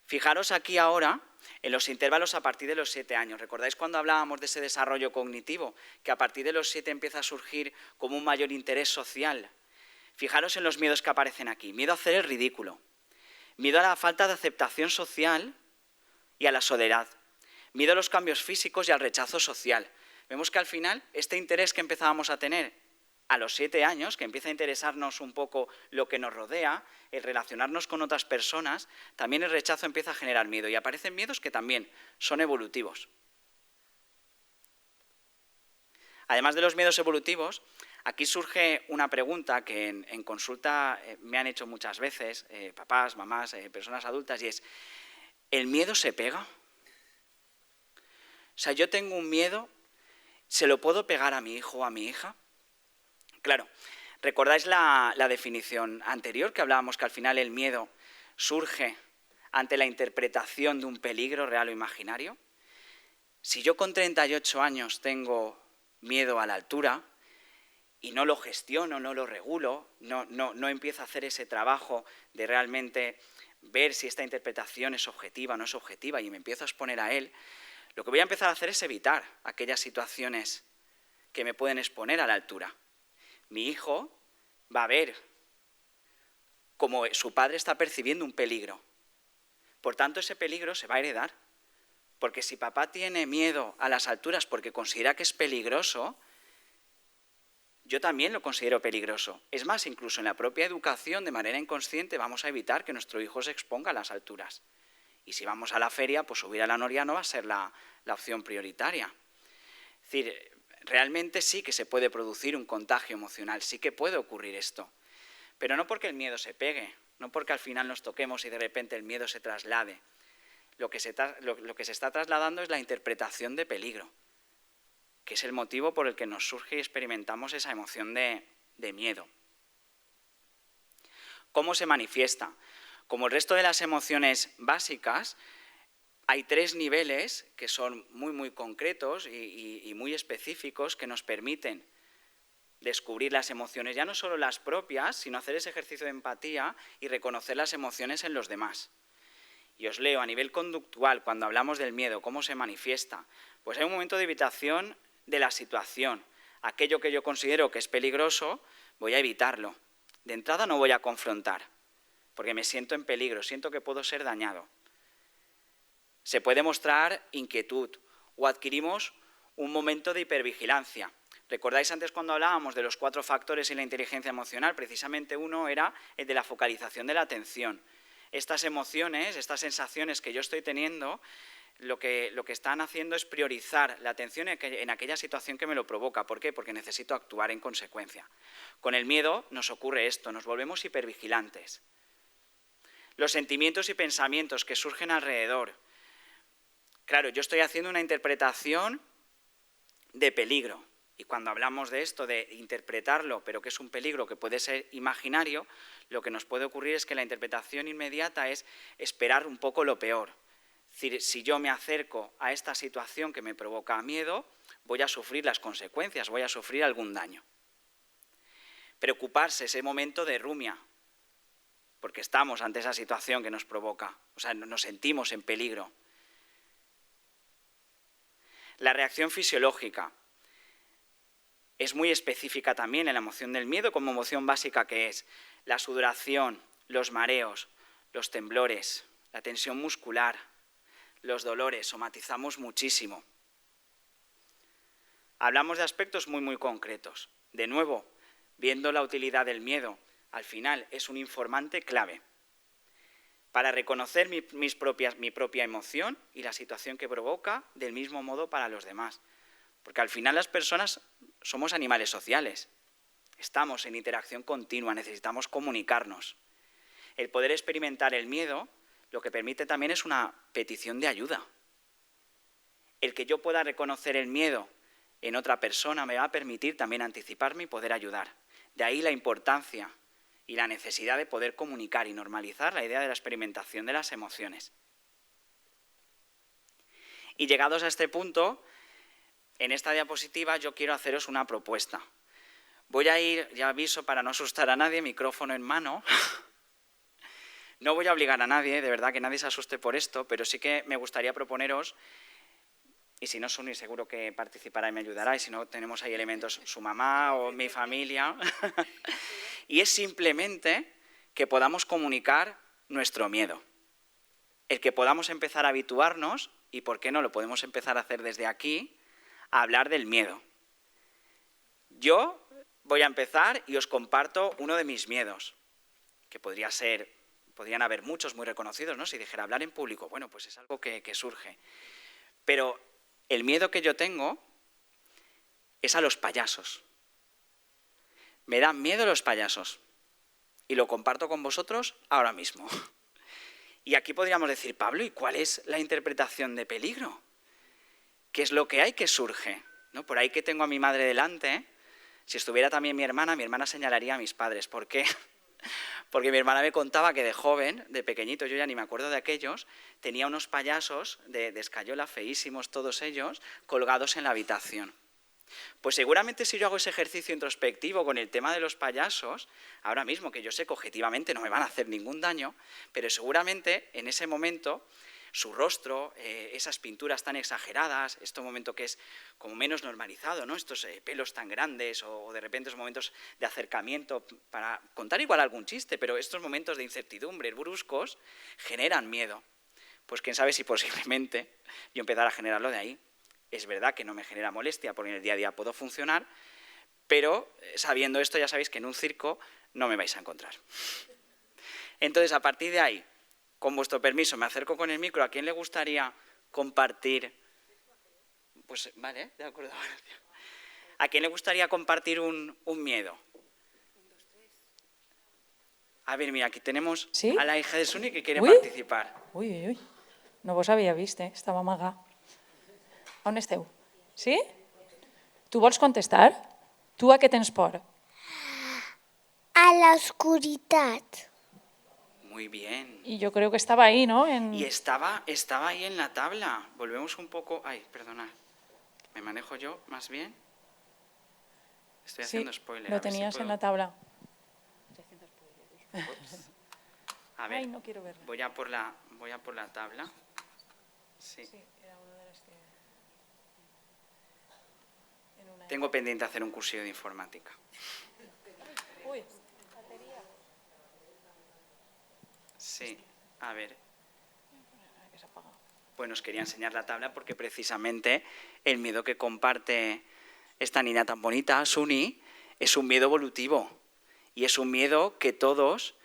Fijaros aquí ahora en los intervalos a partir de los 7 años. ¿Recordáis cuando hablábamos de ese desarrollo cognitivo? Que a partir de los 7 empieza a surgir como un mayor interés social. Fijaros en los miedos que aparecen aquí. Miedo a hacer el ridículo. Miedo a la falta de aceptación social y a la soledad. Miedo a los cambios físicos y al rechazo social. Vemos que al final este interés que empezábamos a tener a los 7 años, que empieza a interesarnos un poco lo que nos rodea, el relacionarnos con otras personas, también el rechazo empieza a generar miedo y aparecen miedos que también son evolutivos. Además de los miedos evolutivos, aquí surge una pregunta que en consulta me han hecho muchas veces, papás, mamás, personas adultas, y es, ¿el miedo se pega? O sea, yo tengo un miedo, ¿se lo puedo pegar a mi hijo o a mi hija? Claro, ¿recordáis la definición anterior que hablábamos que al final el miedo surge ante la interpretación de un peligro real o imaginario? Si yo con 38 años tengo miedo a la altura y no lo gestiono, no lo regulo, no empiezo a hacer ese trabajo de realmente ver si esta interpretación es objetiva o no es objetiva y me empiezo a exponer a él, lo que voy a empezar a hacer es evitar aquellas situaciones que me pueden exponer a la altura. Mi hijo va a ver cómo su padre está percibiendo un peligro. Por tanto, ese peligro se va a heredar. Porque si papá tiene miedo a las alturas porque considera que es peligroso, yo también lo considero peligroso. Es más, incluso en la propia educación, de manera inconsciente, vamos a evitar que nuestro hijo se exponga a las alturas. Y si vamos a la feria, pues subir a la noria no va a ser la opción prioritaria. Es decir, realmente sí que se puede producir un contagio emocional, sí que puede ocurrir esto. Pero no porque el miedo se pegue, no porque al final nos toquemos y de repente el miedo se traslade. Lo que se está trasladando es la interpretación de peligro, que es el motivo por el que nos surge y experimentamos esa emoción de miedo. ¿Cómo se manifiesta? Como el resto de las emociones básicas, hay 3 niveles que son muy, muy concretos y muy específicos que nos permiten descubrir las emociones, ya no solo las propias, sino hacer ese ejercicio de empatía y reconocer las emociones en los demás. Y os leo, a nivel conductual, cuando hablamos del miedo, ¿cómo se manifiesta? Pues hay un momento de evitación de la situación. Aquello que yo considero que es peligroso, voy a evitarlo. De entrada no voy a confrontar, porque me siento en peligro, siento que puedo ser dañado. Se puede mostrar inquietud o adquirimos un momento de hipervigilancia. ¿Recordáis antes cuando hablábamos de los 4 factores y la inteligencia emocional? Precisamente uno era el de la focalización de la atención. Estas emociones, estas sensaciones que yo estoy teniendo, lo que están haciendo es priorizar la atención en aquella situación que me lo provoca. ¿Por qué? Porque necesito actuar en consecuencia. Con el miedo nos ocurre esto, nos volvemos hipervigilantes. Los sentimientos y pensamientos que surgen alrededor. Claro, yo estoy haciendo una interpretación de peligro. Y cuando hablamos de esto, de interpretarlo, pero que es un peligro que puede ser imaginario, lo que nos puede ocurrir es que la interpretación inmediata es esperar un poco lo peor. Es decir, si yo me acerco a esta situación que me provoca miedo, voy a sufrir las consecuencias, voy a sufrir algún daño. Preocuparse, ese momento de rumia, porque estamos ante esa situación que nos provoca, o sea, nos sentimos en peligro. La reacción fisiológica es muy específica también en la emoción del miedo, como emoción básica que es la sudoración, los mareos, los temblores, la tensión muscular, los dolores, somatizamos muchísimo. Hablamos de aspectos muy concretos. De nuevo, viendo la utilidad del miedo, al final es un informante clave para reconocer mi propia emoción y la situación que provoca del mismo modo para los demás. Porque al final las personas somos animales sociales, estamos en interacción continua, necesitamos comunicarnos. El poder experimentar el miedo lo que permite también es una petición de ayuda. El que yo pueda reconocer el miedo en otra persona me va a permitir también anticiparme y poder ayudar. De ahí la importancia y la necesidad de poder comunicar y normalizar la idea de la experimentación de las emociones. Y llegados a este punto, en esta diapositiva yo quiero haceros una propuesta. Voy a ir, ya aviso para no asustar a nadie, micrófono en mano. No voy a obligar a nadie, de verdad que nadie se asuste por esto, pero sí que me gustaría proponeros, y si no Suni seguro que participará y me ayudará, y si no tenemos ahí elementos, su mamá o mi familia, y es simplemente que podamos comunicar nuestro miedo. El que podamos empezar a habituarnos, y por qué no lo podemos empezar a hacer desde aquí, a hablar del miedo. Yo voy a empezar y os comparto uno de mis miedos, que podrían haber muchos muy reconocidos, ¿no? Si dijera hablar en público, bueno, pues es algo que surge. Pero el miedo que yo tengo es a los payasos. Me dan miedo los payasos y lo comparto con vosotros ahora mismo. Y aquí podríamos decir, Pablo, ¿y cuál es la interpretación de peligro? ¿Qué es lo que hay que surge? ¿No? Por ahí que tengo a mi madre delante, si estuviera también mi hermana señalaría a mis padres. ¿Por qué? Porque mi hermana me contaba que de joven, de pequeñito, yo ya ni me acuerdo de aquellos, tenía unos payasos de escayola, feísimos todos ellos, colgados en la habitación. Pues seguramente si yo hago ese ejercicio introspectivo con el tema de los payasos, ahora mismo que yo sé que objetivamente no me van a hacer ningún daño, pero seguramente en ese momento su rostro, esas pinturas tan exageradas, este momento que es como menos normalizado, ¿no? Estos pelos tan grandes o de repente esos momentos de acercamiento para contar igual algún chiste, pero estos momentos de incertidumbre bruscos generan miedo. Pues quién sabe si posiblemente yo empezara a generarlo de ahí. Es verdad que no me genera molestia porque en el día a día puedo funcionar, pero sabiendo esto ya sabéis que en un circo no me vais a encontrar. Entonces, a partir de ahí, con vuestro permiso, me acerco con el micro. ¿A quién le gustaría compartir? Pues vale, de acuerdo. ¿A quién le gustaría compartir un miedo? A ver, mira, aquí tenemos a la hija de Suni que quiere participar. Ui. No vos havia vist, estava amagar. On esteu? Sí? Tu vols contestar? Tu a què tens por? A la oscuridad. Muy bien. Y yo creo que estaba ahí, ¿no? Y estaba ahí en la tabla. Volvemos un poco... Ay, perdonad. ¿Me manejo yo más bien? Estoy haciendo spoiler. Lo tenías en la tabla. Ups. A ver, Ay, no quiero verla. voy a por la tabla. Sí. Era una de las que... Tengo pendiente hacer un cursillo de informática. Uy. Sí, a ver. Bueno, os quería enseñar la tabla porque precisamente el miedo que comparte esta niña tan bonita, Suni, es un miedo evolutivo y es un miedo que todos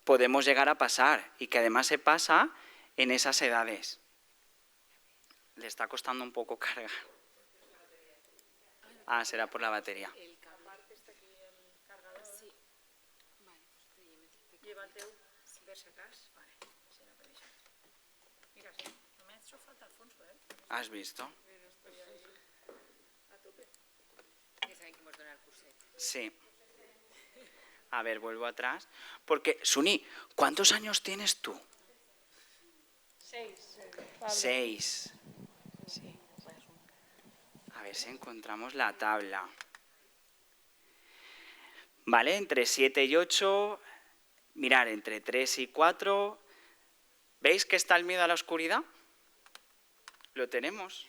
podemos llegar a pasar y que además se pasa en esas edades. le está costando un poco cargar. Ah, será por la batería. Lleva el teu, per si acas. Vale, si no per això. Mira, sí, només això falta Alfonso, ¿Has visto? Ya saben que hemos donado el curset. Sí. A ver, vuelvo atrás. Porque, Suni, ¿cuántos años tienes tú? 6. 6. Sí. A ver si encontramos la tabla. Vale, entre 7 y 8, mirar, entre 3 y 4, ¿veis que está el miedo a la oscuridad? Lo tenemos.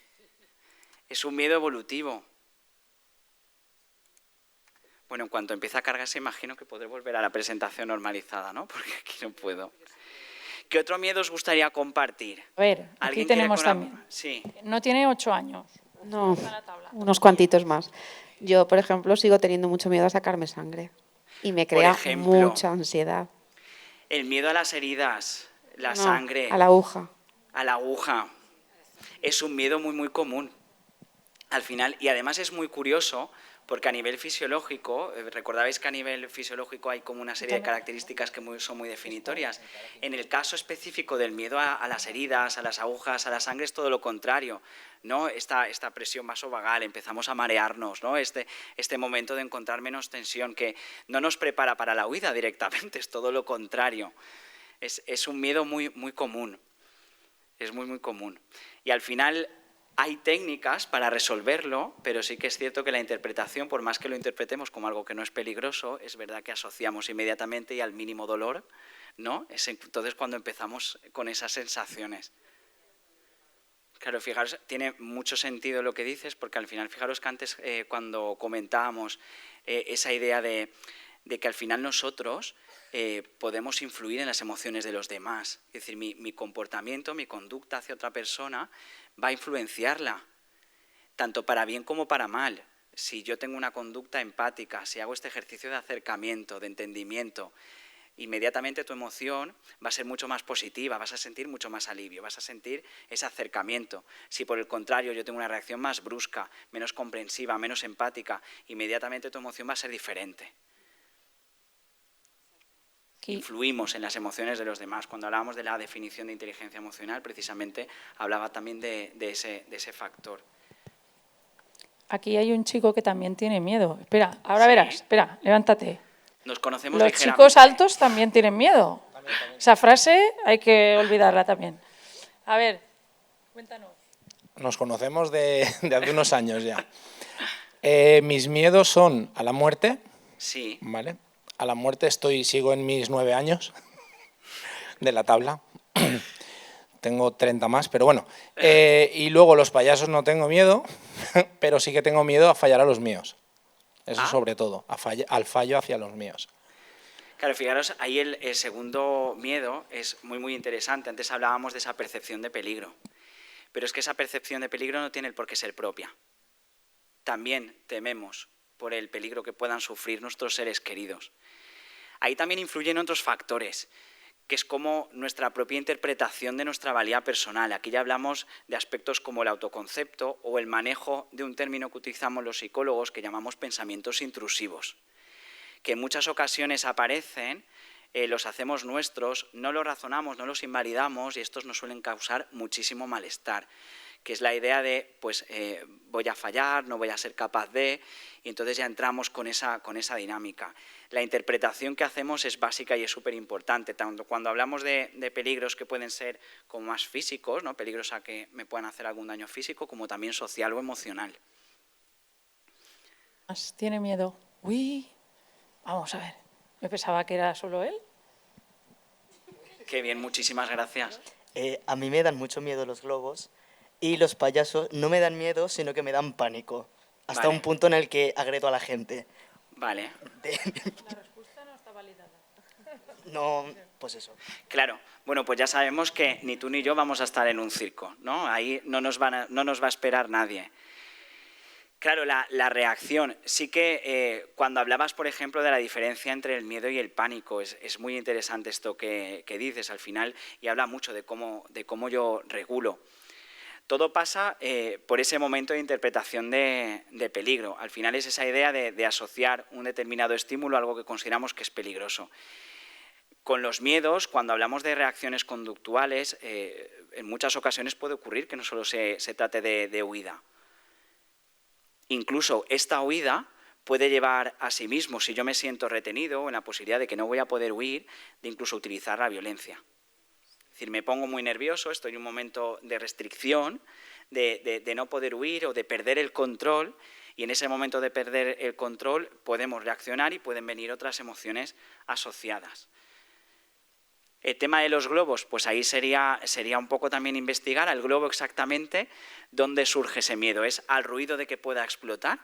Es un miedo evolutivo. Bueno, en cuanto empiece a cargarse, imagino que podré volver a la presentación normalizada, ¿no? Porque aquí no puedo. ¿Qué otro miedo os gustaría compartir? A ver, aquí ¿Alguien quiere tenemos también. Sí. No tiene 8 años. No, Está en la tabla. unos cuantitos más. Yo, por ejemplo, sigo teniendo mucho miedo a sacarme sangre y me Por crea ejemplo. mucha ansiedad. El miedo a las heridas, la No, sangre, a la aguja. a la aguja. Es un miedo muy, muy común. Al final, y además es muy curioso, porque a nivel fisiológico, recordabais que a nivel fisiológico hay como una serie de características que son muy definitorias. En el caso específico del miedo a las heridas, a las agujas, a la sangre, es todo lo contrario, ¿no? Esta presión vasovagal, empezamos a marearnos, ¿no? Este momento de encontrar menos tensión, que no nos prepara para la huida directamente, es todo lo contrario. Es un miedo muy, muy común, es muy, muy común. Y al final hay técnicas para resolverlo, pero sí que es cierto que la interpretación, por más que lo interpretemos como algo que no es peligroso, es verdad que asociamos inmediatamente y al mínimo dolor, ¿no? Es entonces cuando empezamos con esas sensaciones. Claro, fijaros, tiene mucho sentido lo que dices, porque al final, fijaros que antes cuando comentábamos esa idea de que al final nosotros podemos influir en las emociones de los demás. Es decir, mi comportamiento, mi conducta hacia otra persona va a influenciarla, tanto para bien como para mal. Si yo tengo una conducta empática, si hago este ejercicio de acercamiento, de entendimiento, inmediatamente tu emoción va a ser mucho más positiva, vas a sentir mucho más alivio, vas a sentir ese acercamiento. Si por el contrario yo tengo una reacción más brusca, menos comprensiva, menos empática, inmediatamente tu emoción va a ser diferente. Influimos en las emociones de los demás. Cuando hablábamos de la definición de inteligencia emocional, precisamente hablaba también de ese factor. Aquí hay un chico que también tiene miedo. Espera, ahora Sí. verás. Espera, levántate. Nos conocemos Los ligeramente. chicos altos también tienen miedo. Esa frase hay que olvidarla también. A ver, cuéntanos. Nos conocemos de hace unos años ya. Mis miedos son a la muerte, Sí. ¿vale? A la muerte sigo en mis 9 años de la tabla. Tengo 30 más, pero bueno. Y luego los payasos no tengo miedo, pero sí que tengo miedo a fallar a los míos. Eso sobre todo, al fallo hacia los míos. Claro, fijaros, ahí el segundo miedo es muy, muy interesante. Antes hablábamos de esa percepción de peligro. Pero es que esa percepción de peligro no tiene el por qué ser propia. También tememos por el peligro que puedan sufrir nuestros seres queridos. Ahí también influyen otros factores, que es como nuestra propia interpretación de nuestra valía personal. Aquí ya hablamos de aspectos como el autoconcepto o el manejo de un término que utilizamos los psicólogos que llamamos pensamientos intrusivos, que en muchas ocasiones aparecen, los hacemos nuestros, no los razonamos, no los invalidamos y estos nos suelen causar muchísimo malestar, que es la idea de, pues, voy a fallar, no voy a ser capaz de, y entonces ya entramos con esa dinámica. La interpretación que hacemos es básica y es súper importante, tanto cuando hablamos de peligros que pueden ser como más físicos, ¿no? Peligros a que me puedan hacer algún daño físico, como también social o emocional. ¿Tiene miedo? Uy, vamos a ver. Me pensaba que era solo él. Qué bien, muchísimas gracias. A mí me dan mucho miedo los globos y los payasos no me dan miedo, sino que me dan pánico. Hasta Vale. un punto en el que agredo a la gente. Vale. La respuesta no está validada. No, pues eso. Claro, bueno, pues ya sabemos que ni tú ni yo vamos a estar en un circo, ¿no? Ahí no nos va a esperar nadie. Claro, la reacción. Sí que cuando hablabas, por ejemplo, de la diferencia entre el miedo y el pánico, es muy interesante esto que dices al final y habla mucho de cómo yo regulo. todo pasa por ese momento de interpretación de peligro. Al final es esa idea de asociar un determinado estímulo a algo que consideramos que es peligroso. Con los miedos, cuando hablamos de reacciones conductuales, en muchas ocasiones puede ocurrir que no solo se trate de huida. Incluso esta huida puede llevar a sí mismo, si yo me siento retenido o en la posibilidad de que no voy a poder huir, de incluso utilizar la violencia. Es decir, me pongo muy nervioso, estoy en un momento de restricción, de no poder huir o de perder el control, y en ese momento de perder el control podemos reaccionar y pueden venir otras emociones asociadas. El tema de los globos, pues ahí sería un poco también investigar al globo exactamente dónde surge ese miedo. ¿Es al ruido de que pueda explotar?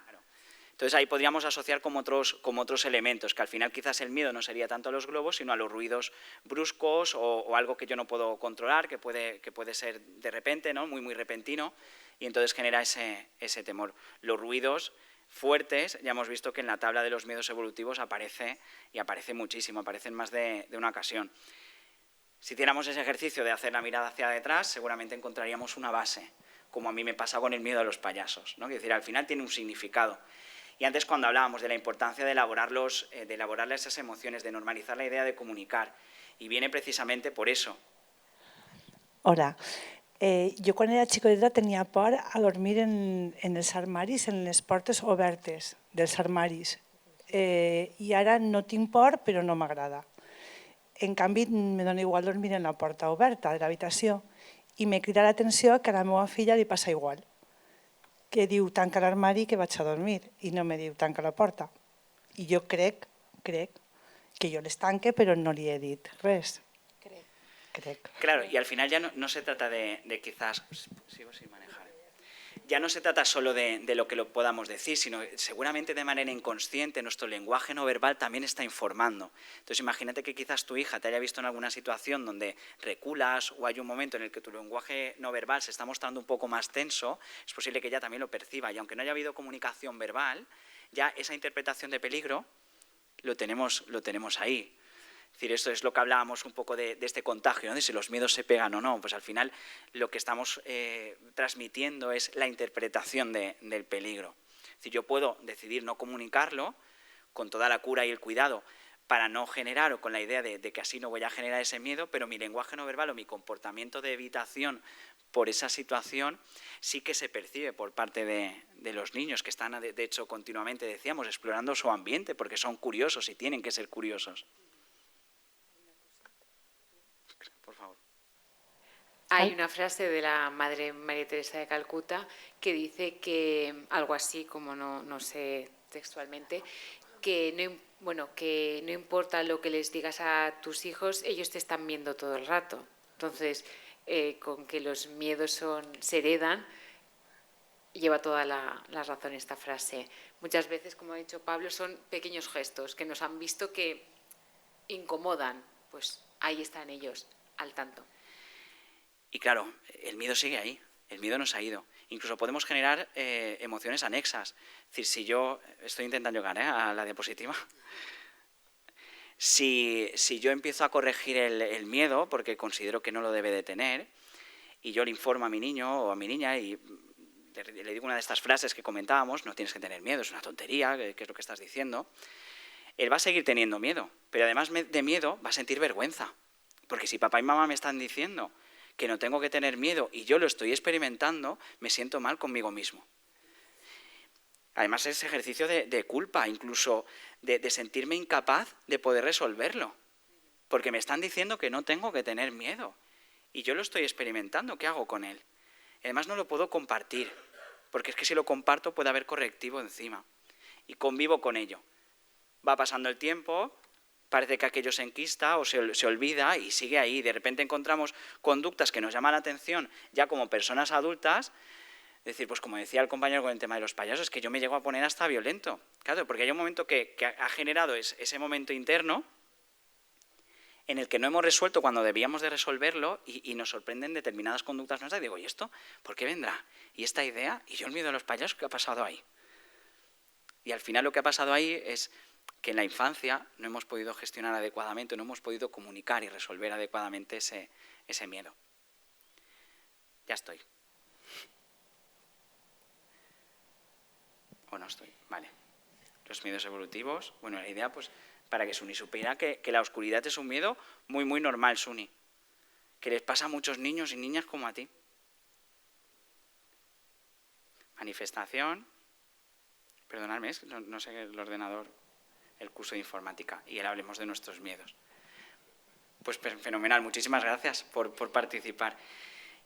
Entonces ahí podríamos asociar como otros elementos, que al final quizás el miedo no sería tanto a los globos, sino a los ruidos bruscos o algo que yo no puedo controlar, que puede ser de repente, ¿no? Muy repentino, y entonces genera ese temor. Los ruidos fuertes, ya hemos visto que en la tabla de los miedos evolutivos aparece muchísimo, aparece en más de una ocasión. Si hiciéramos ese ejercicio de hacer la mirada hacia detrás, seguramente encontraríamos una base, como a mí me pasa con el miedo a los payasos, ¿no? Es decir, al final tiene un significado. Y antes, cuando hablábamos de la importancia de elaborar esas emociones, de normalizar la idea de comunicar, y viene precisamente por eso. Hola. Jo quan era xicoteta tenia por a dormir en els armaris, en les portes obertes dels armaris. I ara no tinc por, però no m'agrada. En canvi, me dona igual dormir en la porta oberta de l'habitació i me crida l'atenció que a la meva filla li passa igual, que diu tanca l'armari que vaig a dormir i no me diu tanca la porta. I jo crec que jo les tanque però no li he dit res. Crec. Claro, y al final ya no se trata de quizás... Sigo sin manejar. Ya no se trata solo de lo que lo podamos decir, sino seguramente de manera inconsciente nuestro lenguaje no verbal también está informando. Entonces imagínate que quizás tu hija te haya visto en alguna situación donde reculas o hay un momento en el que tu lenguaje no verbal se está mostrando un poco más tenso, es posible que ella también lo perciba, y aunque no haya habido comunicación verbal, ya esa interpretación de peligro lo tenemos ahí. Es decir, esto es lo que hablábamos un poco de este contagio, ¿no? De si los miedos se pegan o no. Pues al final lo que estamos transmitiendo es la interpretación del peligro. Es decir, yo puedo decidir no comunicarlo con toda la cura y el cuidado para no generar, o con la idea de que así no voy a generar ese miedo, pero mi lenguaje no verbal o mi comportamiento de evitación por esa situación sí que se percibe por parte de los niños, que están, de hecho, continuamente, decíamos, explorando su ambiente, porque son curiosos y tienen que ser curiosos. Por favor. Hay una frase de la Madre María Teresa de Calcuta que dice que, algo así como no sé textualmente, que no importa lo que les digas a tus hijos, ellos te están viendo todo el rato. Entonces, con que los miedos se heredan, lleva toda la razón esta frase. Muchas veces, como ha dicho Pablo, son pequeños gestos que nos han visto que incomodan, pues ahí están ellos, al tanto. Y claro, el miedo sigue ahí, el miedo no se ha ido. Incluso podemos generar emociones anexas. Es decir, si yo, estoy intentando llegar a la diapositiva, si yo empiezo a corregir el miedo, porque considero que no lo debe de tener, y yo le informo a mi niño o a mi niña y le digo una de estas frases que comentábamos, no tienes que tener miedo, es una tontería, ¿qué es lo que estás diciendo? Él va a seguir teniendo miedo, pero además de miedo va a sentir vergüenza. Porque si papá y mamá me están diciendo que no tengo que tener miedo y yo lo estoy experimentando, me siento mal conmigo mismo. Además, es ejercicio de culpa, incluso de sentirme incapaz de poder resolverlo. Porque me están diciendo que no tengo que tener miedo. Y yo lo estoy experimentando, ¿qué hago con él? Además, no lo puedo compartir, porque es que si lo comparto puede haber correctivo encima. Y convivo con ello. Va pasando el tiempo, parece que aquello se enquista o se olvida y sigue ahí. De repente encontramos conductas que nos llaman la atención ya como personas adultas. Es decir, pues como decía el compañero con el tema de los payasos, es que yo me llego a poner hasta violento. Claro, porque hay un momento que ha generado ese momento interno en el que no hemos resuelto cuando debíamos de resolverlo y nos sorprenden determinadas conductas nuestras. Y digo, ¿y esto por qué vendrá? ¿Y esta idea? ¿Y yo el miedo a los payasos? ¿Qué ha pasado ahí? Y al final lo que ha pasado ahí es que en la infancia no hemos podido gestionar adecuadamente, no hemos podido comunicar y resolver adecuadamente ese miedo. Ya estoy. ¿O no estoy? Vale. Los miedos evolutivos. Bueno, la idea, pues, para que Suni supiera que la oscuridad es un miedo muy, muy normal, Suni. Que les pasa a muchos niños y niñas como a ti. Manifestación. Perdonadme, no sé el ordenador, el curso de informática. Y ahora hablemos de nuestros miedos. Pues fenomenal, muchísimas gracias por participar.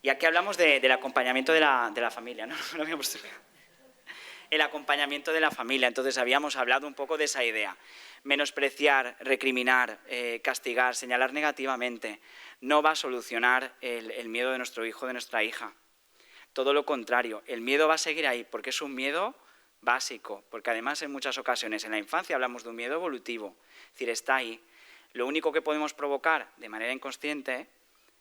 Y aquí hablamos del acompañamiento de la familia, ¿no? No habíamos terminado. El acompañamiento de la familia. Entonces habíamos hablado un poco de esa idea. Menospreciar, recriminar, castigar, señalar negativamente, no va a solucionar el miedo de nuestro hijo, de nuestra hija. Todo lo contrario, el miedo va a seguir ahí porque es un miedo básico, porque además en muchas ocasiones en la infancia hablamos de un miedo evolutivo, es decir, está ahí. Lo único que podemos provocar de manera inconsciente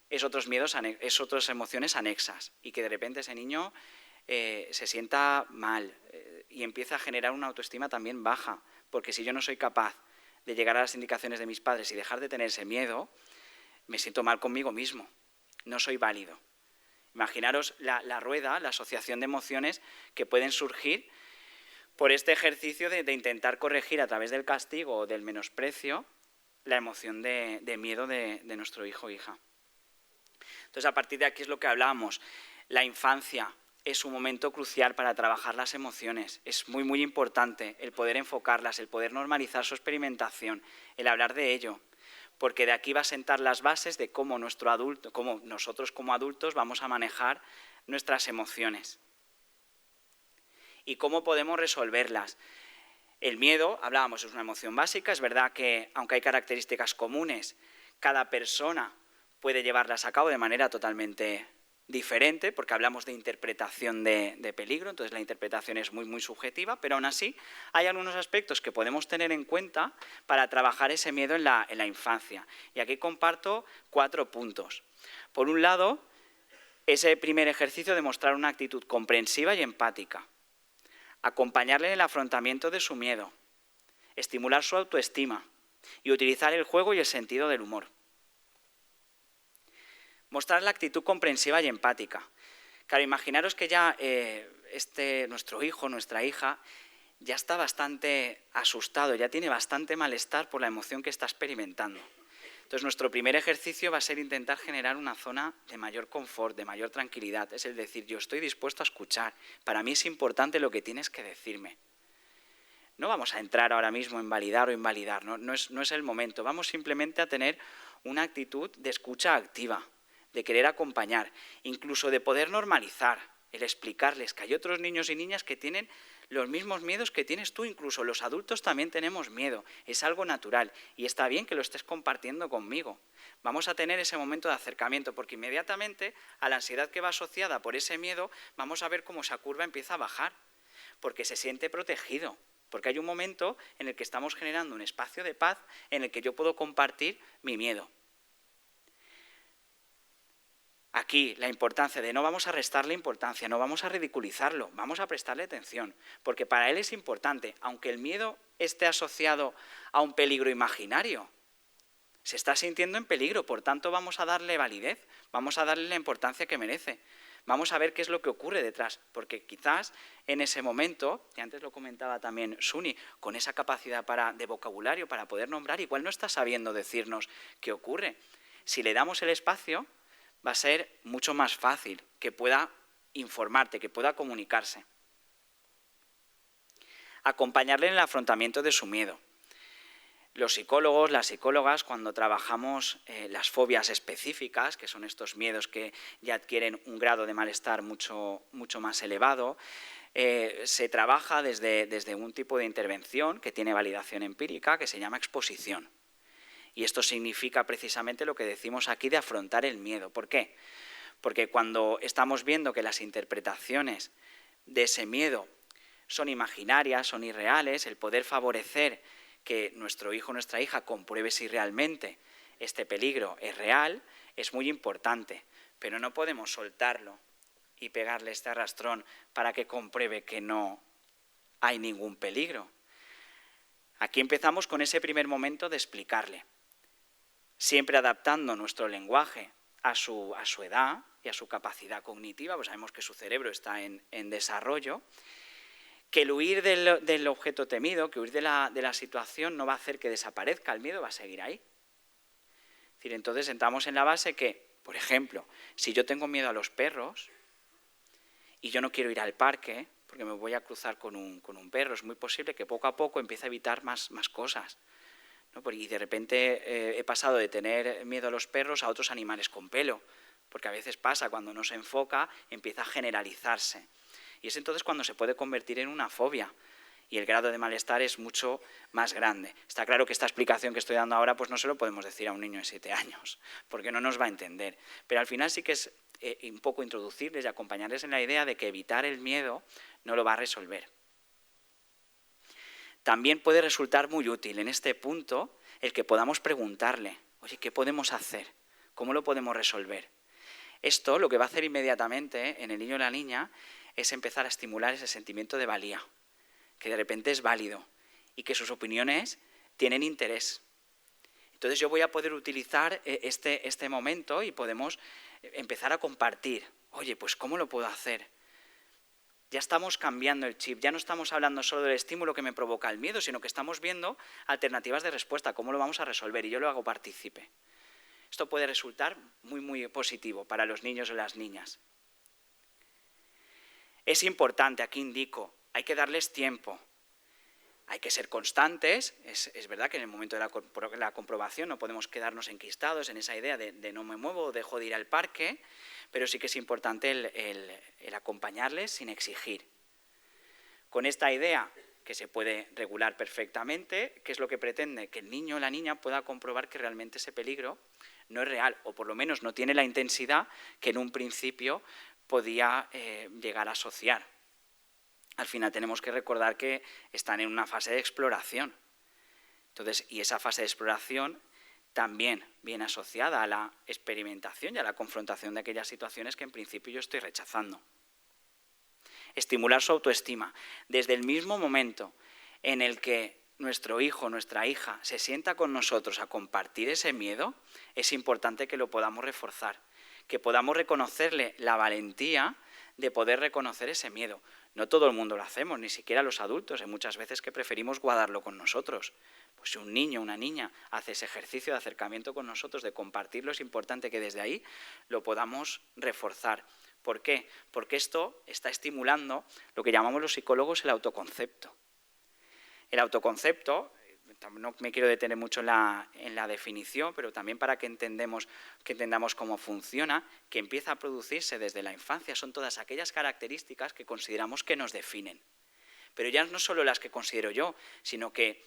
es otros miedos, es otras emociones anexas y que de repente ese niño se sienta mal y empieza a generar una autoestima también baja, porque si yo no soy capaz de llegar a las indicaciones de mis padres y dejar de tener ese miedo, me siento mal conmigo mismo, no soy válido. Imaginaros la rueda, la asociación de emociones que pueden surgir por este ejercicio de intentar corregir a través del castigo o del menosprecio la emoción de miedo de nuestro hijo o hija. Entonces, a partir de aquí es lo que hablábamos. La infancia es un momento crucial para trabajar las emociones. Es muy, muy importante el poder enfocarlas, el poder normalizar su experimentación, el hablar de ello, porque de aquí va a sentar las bases de cómo nosotros como adultos vamos a manejar nuestras emociones y cómo podemos resolverlas. El miedo, hablábamos, es una emoción básica. Es verdad que, aunque hay características comunes, cada persona puede llevarlas a cabo de manera totalmente diferente, porque hablamos de interpretación de peligro, entonces la interpretación es muy, muy subjetiva, pero aún así hay algunos aspectos que podemos tener en cuenta para trabajar ese miedo en la infancia. Y aquí comparto 4 puntos. Por un lado, ese primer ejercicio de mostrar una actitud comprensiva y empática. Acompañarle en el afrontamiento de su miedo, estimular su autoestima y utilizar el juego y el sentido del humor. Mostrar la actitud comprensiva y empática. Claro, imaginaros que ya nuestro hijo, nuestra hija, ya está bastante asustado, ya tiene bastante malestar por la emoción que está experimentando. Entonces, nuestro primer ejercicio va a ser intentar generar una zona de mayor confort, de mayor tranquilidad. Es el decir, yo estoy dispuesto a escuchar. Para mí es importante lo que tienes que decirme. No vamos a entrar ahora mismo en validar o invalidar, no es el momento. Vamos simplemente a tener una actitud de escucha activa, de querer acompañar, incluso de poder normalizar, el explicarles que hay otros niños y niñas que tienen los mismos miedos que tienes tú, incluso los adultos también tenemos miedo, es algo natural y está bien que lo estés compartiendo conmigo. Vamos a tener ese momento de acercamiento porque inmediatamente a la ansiedad que va asociada por ese miedo vamos a ver cómo esa curva empieza a bajar, porque se siente protegido, porque hay un momento en el que estamos generando un espacio de paz en el que yo puedo compartir mi miedo. Aquí la importancia de no vamos a restarle importancia, no vamos a ridiculizarlo, vamos a prestarle atención, porque para él es importante, aunque el miedo esté asociado a un peligro imaginario, se está sintiendo en peligro, por tanto vamos a darle validez, vamos a darle la importancia que merece, vamos a ver qué es lo que ocurre detrás, porque quizás en ese momento, y antes lo comentaba también Suni, con esa capacidad de vocabulario para poder nombrar, igual no está sabiendo decirnos qué ocurre. Si le damos el espacio, va a ser mucho más fácil que pueda informarte, que pueda comunicarse. Acompañarle en el afrontamiento de su miedo. Los psicólogos, las psicólogas, cuando trabajamos las fobias específicas, que son estos miedos que ya adquieren un grado de malestar mucho más elevado, se trabaja desde un tipo de intervención que tiene validación empírica, que se llama exposición. Y esto significa precisamente lo que decimos aquí de afrontar el miedo. ¿Por qué? Porque cuando estamos viendo que las interpretaciones de ese miedo son imaginarias, son irreales, el poder favorecer que nuestro hijo o nuestra hija compruebe si realmente este peligro es real, es muy importante. Pero no podemos soltarlo y pegarle este arrastrón para que compruebe que no hay ningún peligro. Aquí empezamos con ese primer momento de explicarle, siempre adaptando nuestro lenguaje a su edad y a su capacidad cognitiva, pues sabemos que su cerebro está en desarrollo, Que el huir del objeto temido, que huir de la situación no va a hacer que desaparezca, el miedo va a seguir ahí. Es decir, entonces entramos en la base que, por ejemplo, si yo tengo miedo a los perros y yo no quiero ir al parque porque me voy a cruzar con un perro, es muy posible que poco a poco empiece a evitar más cosas, ¿no? Y de repente he pasado de tener miedo a los perros a otros animales con pelo, porque a veces pasa, cuando no se enfoca, empieza a generalizarse. Y es entonces cuando se puede convertir en una fobia y el grado de malestar es mucho más grande. Está claro que esta explicación que estoy dando ahora pues no se lo podemos decir a un niño de 7 años, porque no nos va a entender. Pero al final sí que es un poco introducirles y acompañarles en la idea de que evitar el miedo no lo va a resolver. También puede resultar muy útil en este punto el que podamos preguntarle, oye, ¿qué podemos hacer? ¿Cómo lo podemos resolver? Esto lo que va a hacer inmediatamente en el niño o la niña es empezar a estimular ese sentimiento de valía, que de repente es válido y que sus opiniones tienen interés. Entonces yo voy a poder utilizar este momento y podemos empezar a compartir. Oye, pues ¿cómo lo puedo hacer? Ya estamos cambiando el chip, ya no estamos hablando solo del estímulo que me provoca el miedo, sino que estamos viendo alternativas de respuesta, cómo lo vamos a resolver, y yo lo hago partícipe. Esto puede resultar muy positivo para los niños o las niñas. Es importante, aquí indico, hay que darles tiempo, hay que ser constantes. Es verdad que en el momento de la comprobación no podemos quedarnos enquistados en esa idea de no me muevo, dejo de ir al parque, pero sí que es importante el acompañarles sin exigir. Con esta idea, que se puede regular perfectamente, ¿qué es lo que pretende? Que el niño o la niña pueda comprobar que realmente ese peligro no es real, o por lo menos no tiene la intensidad que en un principio podía llegar a asociar. Al final tenemos que recordar que están en una fase de exploración. Entonces, y esa fase de exploración también viene asociada a la experimentación y a la confrontación de aquellas situaciones que en principio yo estoy rechazando. Estimular su autoestima. Desde el mismo momento en el que nuestro hijo, nuestra hija, se sienta con nosotros a compartir ese miedo, es importante que lo podamos reforzar, que podamos reconocerle la valentía de poder reconocer ese miedo. No todo el mundo lo hacemos, ni siquiera los adultos. Hay muchas veces que preferimos guardarlo con nosotros. Pues si un niño o una niña hace ese ejercicio de acercamiento con nosotros, de compartirlo, es importante que desde ahí lo podamos reforzar. ¿Por qué? Porque esto está estimulando lo que llamamos los psicólogos el autoconcepto. El autoconcepto, no me quiero detener mucho en la definición, pero también para que entendamos cómo funciona, que empieza a producirse desde la infancia, son todas aquellas características que consideramos que nos definen. Pero ya no solo las que considero yo, sino que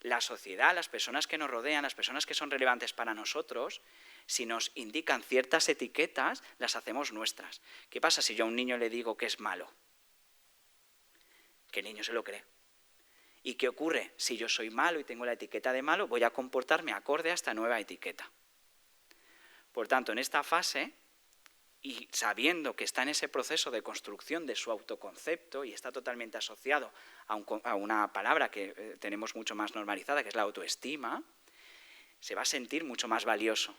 la sociedad, las personas que nos rodean, las personas que son relevantes para nosotros, si nos indican ciertas etiquetas, las hacemos nuestras. ¿Qué pasa si yo a un niño le digo que es malo? Que el niño se lo cree. ¿Y qué ocurre? Si yo soy malo y tengo la etiqueta de malo, voy a comportarme acorde a esta nueva etiqueta. Por tanto, en esta fase, y sabiendo que está en ese proceso de construcción de su autoconcepto y está totalmente asociado a una palabra que tenemos mucho más normalizada, que es la autoestima, se va a sentir mucho más valioso.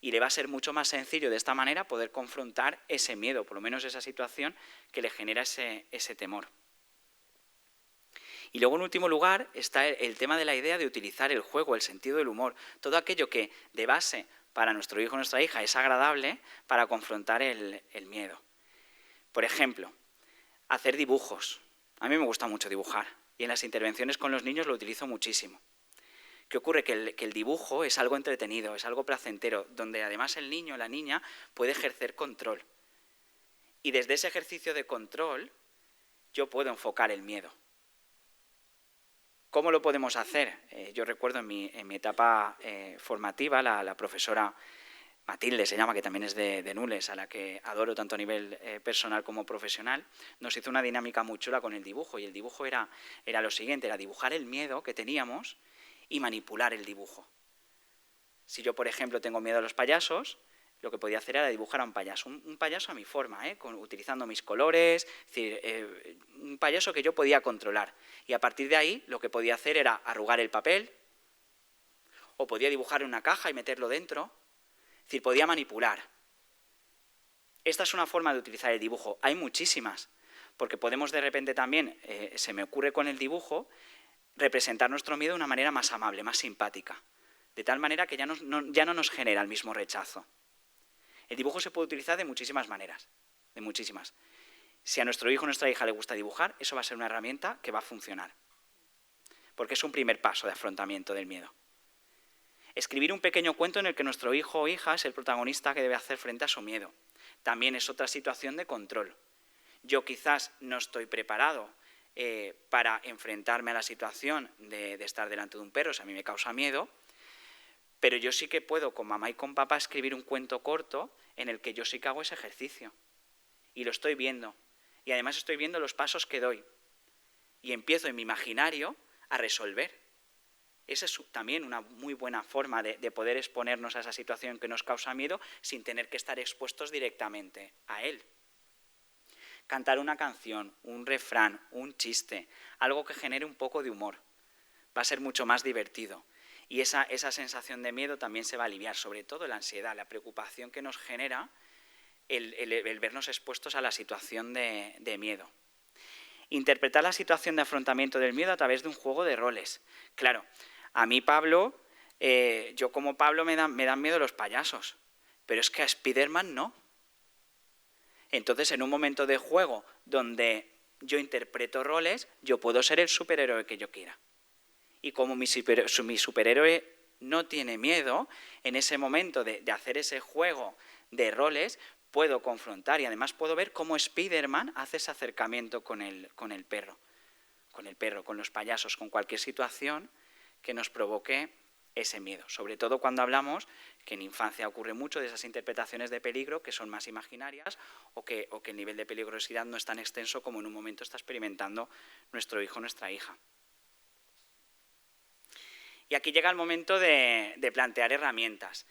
Y le va a ser mucho más sencillo de esta manera poder confrontar ese miedo, por lo menos esa situación que le genera ese temor. Y luego, en último lugar, está el tema de la idea de utilizar el juego, el sentido del humor, todo aquello que de base para nuestro hijo o nuestra hija es agradable para confrontar el miedo. Por ejemplo, hacer dibujos. A mí me gusta mucho dibujar y en las intervenciones con los niños lo utilizo muchísimo. ¿Qué ocurre? Que el dibujo es algo entretenido, es algo placentero, donde además el niño o la niña puede ejercer control. Y desde ese ejercicio de control yo puedo enfocar el miedo. ¿Cómo lo podemos hacer? Yo recuerdo en mi etapa formativa, la profesora Matilde se llama, que también es de Nules, a la que adoro tanto a nivel personal como profesional, nos hizo una dinámica muy chula con el dibujo, y el dibujo era lo siguiente, era dibujar el miedo que teníamos y manipular el dibujo. Si yo, por ejemplo, tengo miedo a los payasos, lo que podía hacer era dibujar a un payaso a mi forma, utilizando mis colores, es decir, un payaso que yo podía controlar. Y a partir de ahí lo que podía hacer era arrugar el papel, o podía dibujar en una caja y meterlo dentro, es decir, podía manipular. Esta es una forma de utilizar el dibujo, hay muchísimas. porque podemos de repente también, se me ocurre con el dibujo, representar nuestro miedo de una manera más amable, más simpática, de tal manera que ya no nos genera el mismo rechazo. El dibujo se puede utilizar de muchísimas maneras, de muchísimas. Si a nuestro hijo o nuestra hija le gusta dibujar, eso va a ser una herramienta que va a funcionar, porque es un primer paso de afrontamiento del miedo. Escribir un pequeño cuento en el que nuestro hijo o hija es el protagonista que debe hacer frente a su miedo. También es otra situación de control. Yo quizás no estoy preparado para enfrentarme a la situación de estar delante de un perro, si a mí me causa miedo, pero yo sí que puedo con mamá y con papá escribir un cuento corto en el que yo sí que hago ese ejercicio. Y lo estoy viendo. Y además estoy viendo los pasos que doy. Y empiezo en mi imaginario a resolver. Esa es también una muy buena forma de poder exponernos a esa situación que nos causa miedo sin tener que estar expuestos directamente a él. Cantar una canción, un refrán, un chiste, algo que genere un poco de humor. Va a ser mucho más divertido. Y esa sensación de miedo también se va a aliviar, sobre todo la ansiedad, la preocupación que nos genera el vernos expuestos a la situación de miedo. Interpretar la situación de afrontamiento del miedo a través de un juego de roles. Claro, a mí Pablo, yo como Pablo me dan miedo los payasos, pero es que a Spiderman no. Entonces, en un momento de juego donde yo interpreto roles, yo puedo ser el superhéroe que yo quiera. Y como mi superhéroe no tiene miedo, en ese momento de hacer ese juego de roles, puedo confrontar y además puedo ver cómo Spiderman hace ese acercamiento con el perro, con los payasos, con cualquier situación que nos provoque ese miedo. Sobre todo cuando hablamos, que en infancia ocurre mucho, de esas interpretaciones de peligro que son más imaginarias o que el nivel de peligrosidad no es tan extenso como en un momento está experimentando nuestro hijo o nuestra hija. Y aquí llega el momento de plantear herramientas.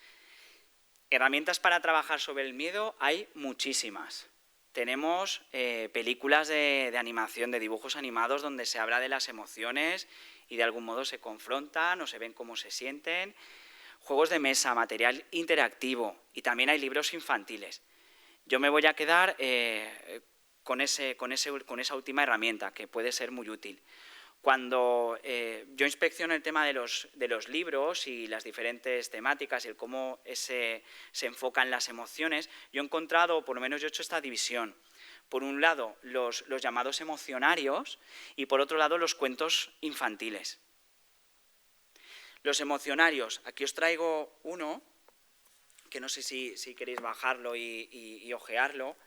Herramientas para trabajar sobre el miedo hay muchísimas. Tenemos películas de animación, de dibujos animados, donde se habla de las emociones y de algún modo se confrontan o se ven cómo se sienten. Juegos de mesa, material interactivo y también hay libros infantiles. Yo me voy a quedar con esa última herramienta que puede ser muy útil. Cuando yo inspecciono el tema de los libros y las diferentes temáticas y el cómo se enfocan las emociones, yo he encontrado, o por lo menos yo he hecho esta división. Por un lado, los llamados emocionarios y por otro lado, los cuentos infantiles. Los emocionarios, aquí os traigo uno, que no sé si queréis bajarlo y ojearlo.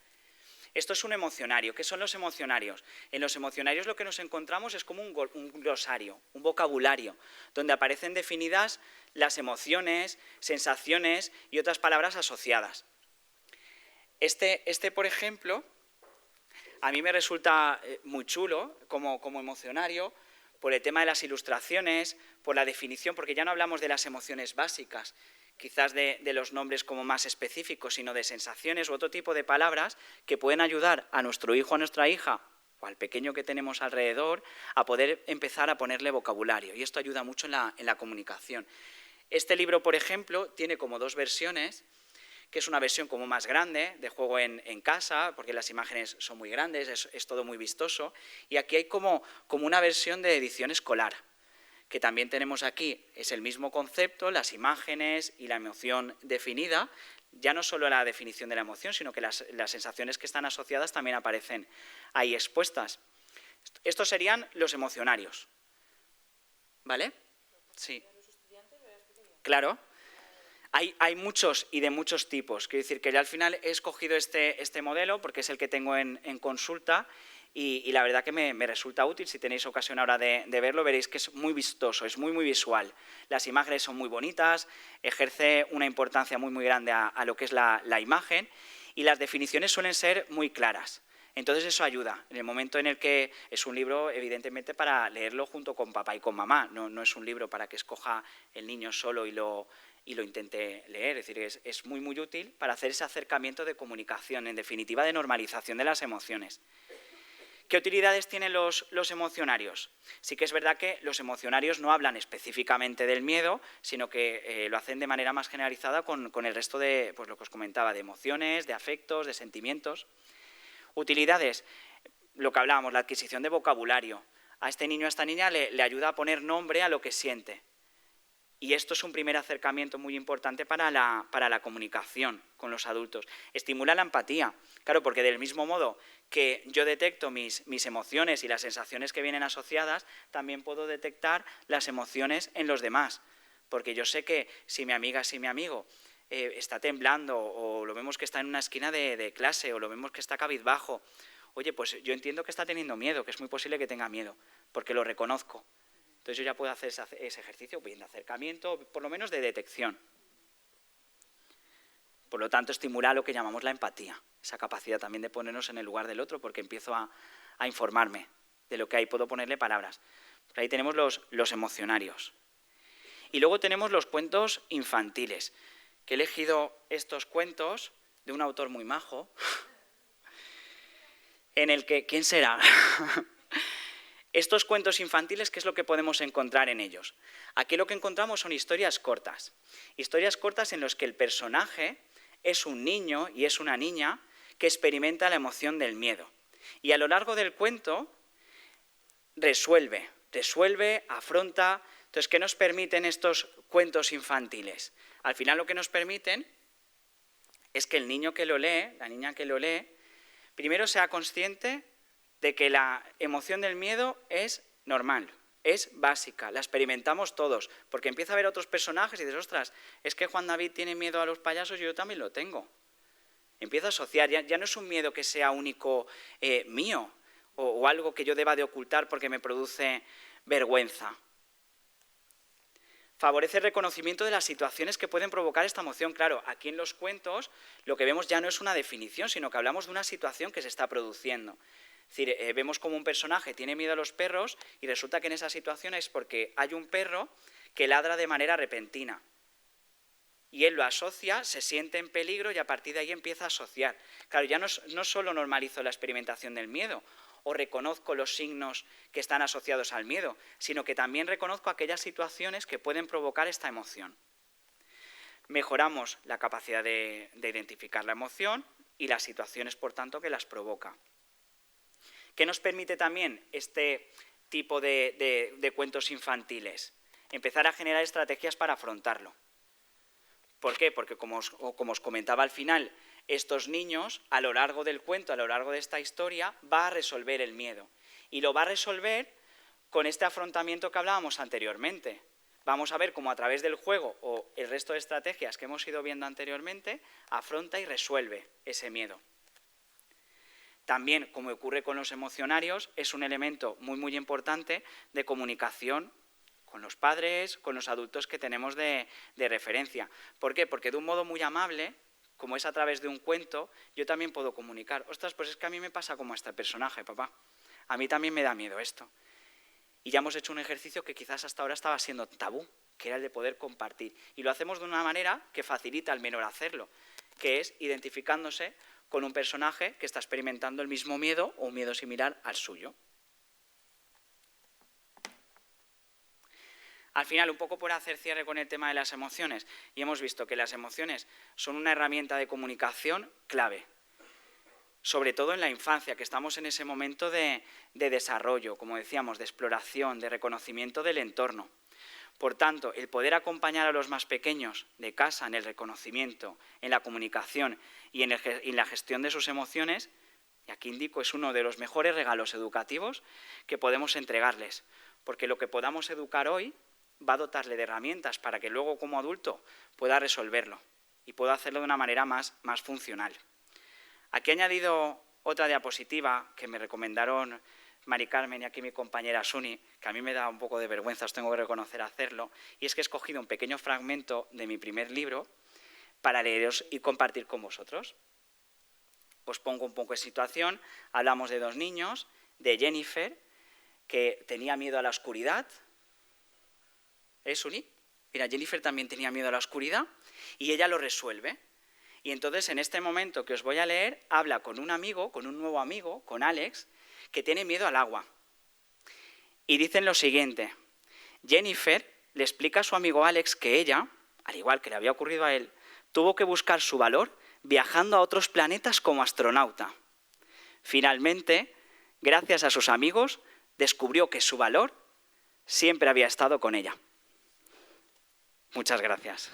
Esto es un emocionario. ¿Qué son los emocionarios? En los emocionarios lo que nos encontramos es como un glosario, un vocabulario, donde aparecen definidas las emociones, sensaciones y otras palabras asociadas. Este, por ejemplo, a mí me resulta muy chulo como emocionario por el tema de las ilustraciones, por la definición, porque ya no hablamos de las emociones básicas, quizás de los nombres como más específicos, sino de sensaciones u otro tipo de palabras que pueden ayudar a nuestro hijo o a nuestra hija o al pequeño que tenemos alrededor a poder empezar a ponerle vocabulario. Y esto ayuda mucho en la comunicación. Este libro, por ejemplo, tiene como dos versiones, que es una versión como más grande, de juego en casa, porque las imágenes son muy grandes, es todo muy vistoso. Y aquí hay como una versión de edición escolar, que también tenemos aquí, es el mismo concepto, las imágenes y la emoción definida, ya no solo la definición de la emoción, sino que las sensaciones que están asociadas también aparecen ahí expuestas. Estos serían los emocionarios, ¿vale? Sí. Claro. Hay muchos y de muchos tipos, quiero decir que yo al final he escogido este modelo porque es el que tengo en consulta. Y la verdad que me resulta útil, si tenéis ocasión ahora de verlo, veréis que es muy vistoso, es muy visual. Las imágenes son muy bonitas, ejerce una importancia muy grande a lo que es la imagen y las definiciones suelen ser muy claras. Entonces eso ayuda, en el momento en el que es un libro evidentemente para leerlo junto con papá y con mamá, no es un libro para que escoja el niño solo y lo intente leer, es decir, es muy útil para hacer ese acercamiento de comunicación, en definitiva de normalización de las emociones. ¿Qué utilidades tienen los emocionarios? Sí que es verdad que los emocionarios no hablan específicamente del miedo, sino que lo hacen de manera más generalizada con el resto de, pues lo que os comentaba, de emociones, de afectos, de sentimientos. Utilidades. lo que hablábamos, la adquisición de vocabulario. A este niño, a esta niña le ayuda a poner nombre a lo que siente. Y esto es un primer acercamiento muy importante para la comunicación con los adultos. Estimula la empatía, claro, porque del mismo modo que yo detecto mis emociones y las sensaciones que vienen asociadas, también puedo detectar las emociones en los demás. Porque yo sé que si mi amiga, si mi amigo está temblando, o lo vemos que está en una esquina de clase, o lo vemos que está cabizbajo, oye, pues yo entiendo que está teniendo miedo, que es muy posible que tenga miedo, porque lo reconozco. Entonces yo ya puedo hacer ese ejercicio bien de acercamiento, por lo menos de detección. Por lo tanto, estimula lo que llamamos la empatía, esa capacidad también de ponernos en el lugar del otro, porque empiezo a informarme de lo que hay, puedo ponerle palabras. Por ahí tenemos los emocionarios. Y luego tenemos los cuentos infantiles, que he elegido estos cuentos de un autor muy majo, en el que, ¿quién será? Estos cuentos infantiles, ¿qué es lo que podemos encontrar en ellos? Aquí lo que encontramos son historias cortas en las que el personaje es un niño y es una niña que experimenta la emoción del miedo. Y a lo largo del cuento resuelve, afronta. Entonces, ¿qué nos permiten estos cuentos infantiles? Al final lo que nos permiten es que el niño que lo lee, la niña que lo lee, primero sea consciente de que la emoción del miedo es normal, es básica, la experimentamos todos, porque empieza a ver otros personajes y dices, ostras, es que Juan David tiene miedo a los payasos y yo también lo tengo. Empieza a asociar, ya no es un miedo que sea único mío, o algo que yo deba de ocultar porque me produce vergüenza. Favorece el reconocimiento de las situaciones que pueden provocar esta emoción. Claro, aquí en los cuentos lo que vemos ya no es una definición, sino que hablamos de una situación que se está produciendo. Es decir, vemos como un personaje tiene miedo a los perros y resulta que en esa situación es porque hay un perro que ladra de manera repentina. Y él lo asocia, se siente en peligro y a partir de ahí empieza a asociar. Claro, ya no solo normalizo la experimentación del miedo o reconozco los signos que están asociados al miedo, sino que también reconozco aquellas situaciones que pueden provocar esta emoción. Mejoramos la capacidad de identificar la emoción y las situaciones, por tanto, que las provoca. ¿Qué nos permite también este tipo de cuentos infantiles? Empezar a generar estrategias para afrontarlo. ¿Por qué? Porque como os comentaba al final, estos niños, a lo largo del cuento, a lo largo de esta historia, va a resolver el miedo. Y lo va a resolver con este afrontamiento que hablábamos anteriormente. Vamos a ver cómo a través del juego o el resto de estrategias que hemos ido viendo anteriormente, afronta y resuelve ese miedo. También, como ocurre con los emocionarios, es un elemento muy importante de comunicación con los padres, con los adultos que tenemos de referencia. ¿Por qué? Porque de un modo muy amable, como es a través de un cuento, yo también puedo comunicar. Ostras, pues es que a mí me pasa como a este personaje, papá. A mí también me da miedo esto. Y ya hemos hecho un ejercicio que quizás hasta ahora estaba siendo tabú, que era el de poder compartir. Y lo hacemos de una manera que facilita al menor hacerlo, que es identificándose con un personaje que está experimentando el mismo miedo o un miedo similar al suyo. Al final, un poco por hacer cierre con el tema de las emociones, y hemos visto que las emociones son una herramienta de comunicación clave, sobre todo en la infancia, que estamos en ese momento de desarrollo, como decíamos, de exploración, de reconocimiento del entorno. Por tanto, el poder acompañar a los más pequeños de casa en el reconocimiento, en la comunicación y en la gestión de sus emociones, y aquí indico, es uno de los mejores regalos educativos que podemos entregarles, porque lo que podamos educar hoy va a dotarle de herramientas para que luego como adulto pueda resolverlo y pueda hacerlo de una manera más funcional. Aquí he añadido otra diapositiva que me recomendaron Mari Carmen y aquí mi compañera Suni, que a mí me da un poco de vergüenza, os tengo que reconocer hacerlo, y es que he escogido un pequeño fragmento de mi primer libro para leeros y compartir con vosotros. Os pongo un poco de situación, hablamos de dos niños, de Jennifer, que tenía miedo a la oscuridad. ¿Es Suni? Mira, Jennifer también tenía miedo a la oscuridad y ella lo resuelve. Y entonces en este momento que os voy a leer, habla con un amigo, con un nuevo amigo, con Alex, que tiene miedo al agua. Y dicen lo siguiente: Jennifer le explica a su amigo Alex que ella, al igual que le había ocurrido a él, tuvo que buscar su valor viajando a otros planetas como astronauta. Finalmente, Gracias a sus amigos, descubrió que su valor siempre había estado con ella. Muchas gracias.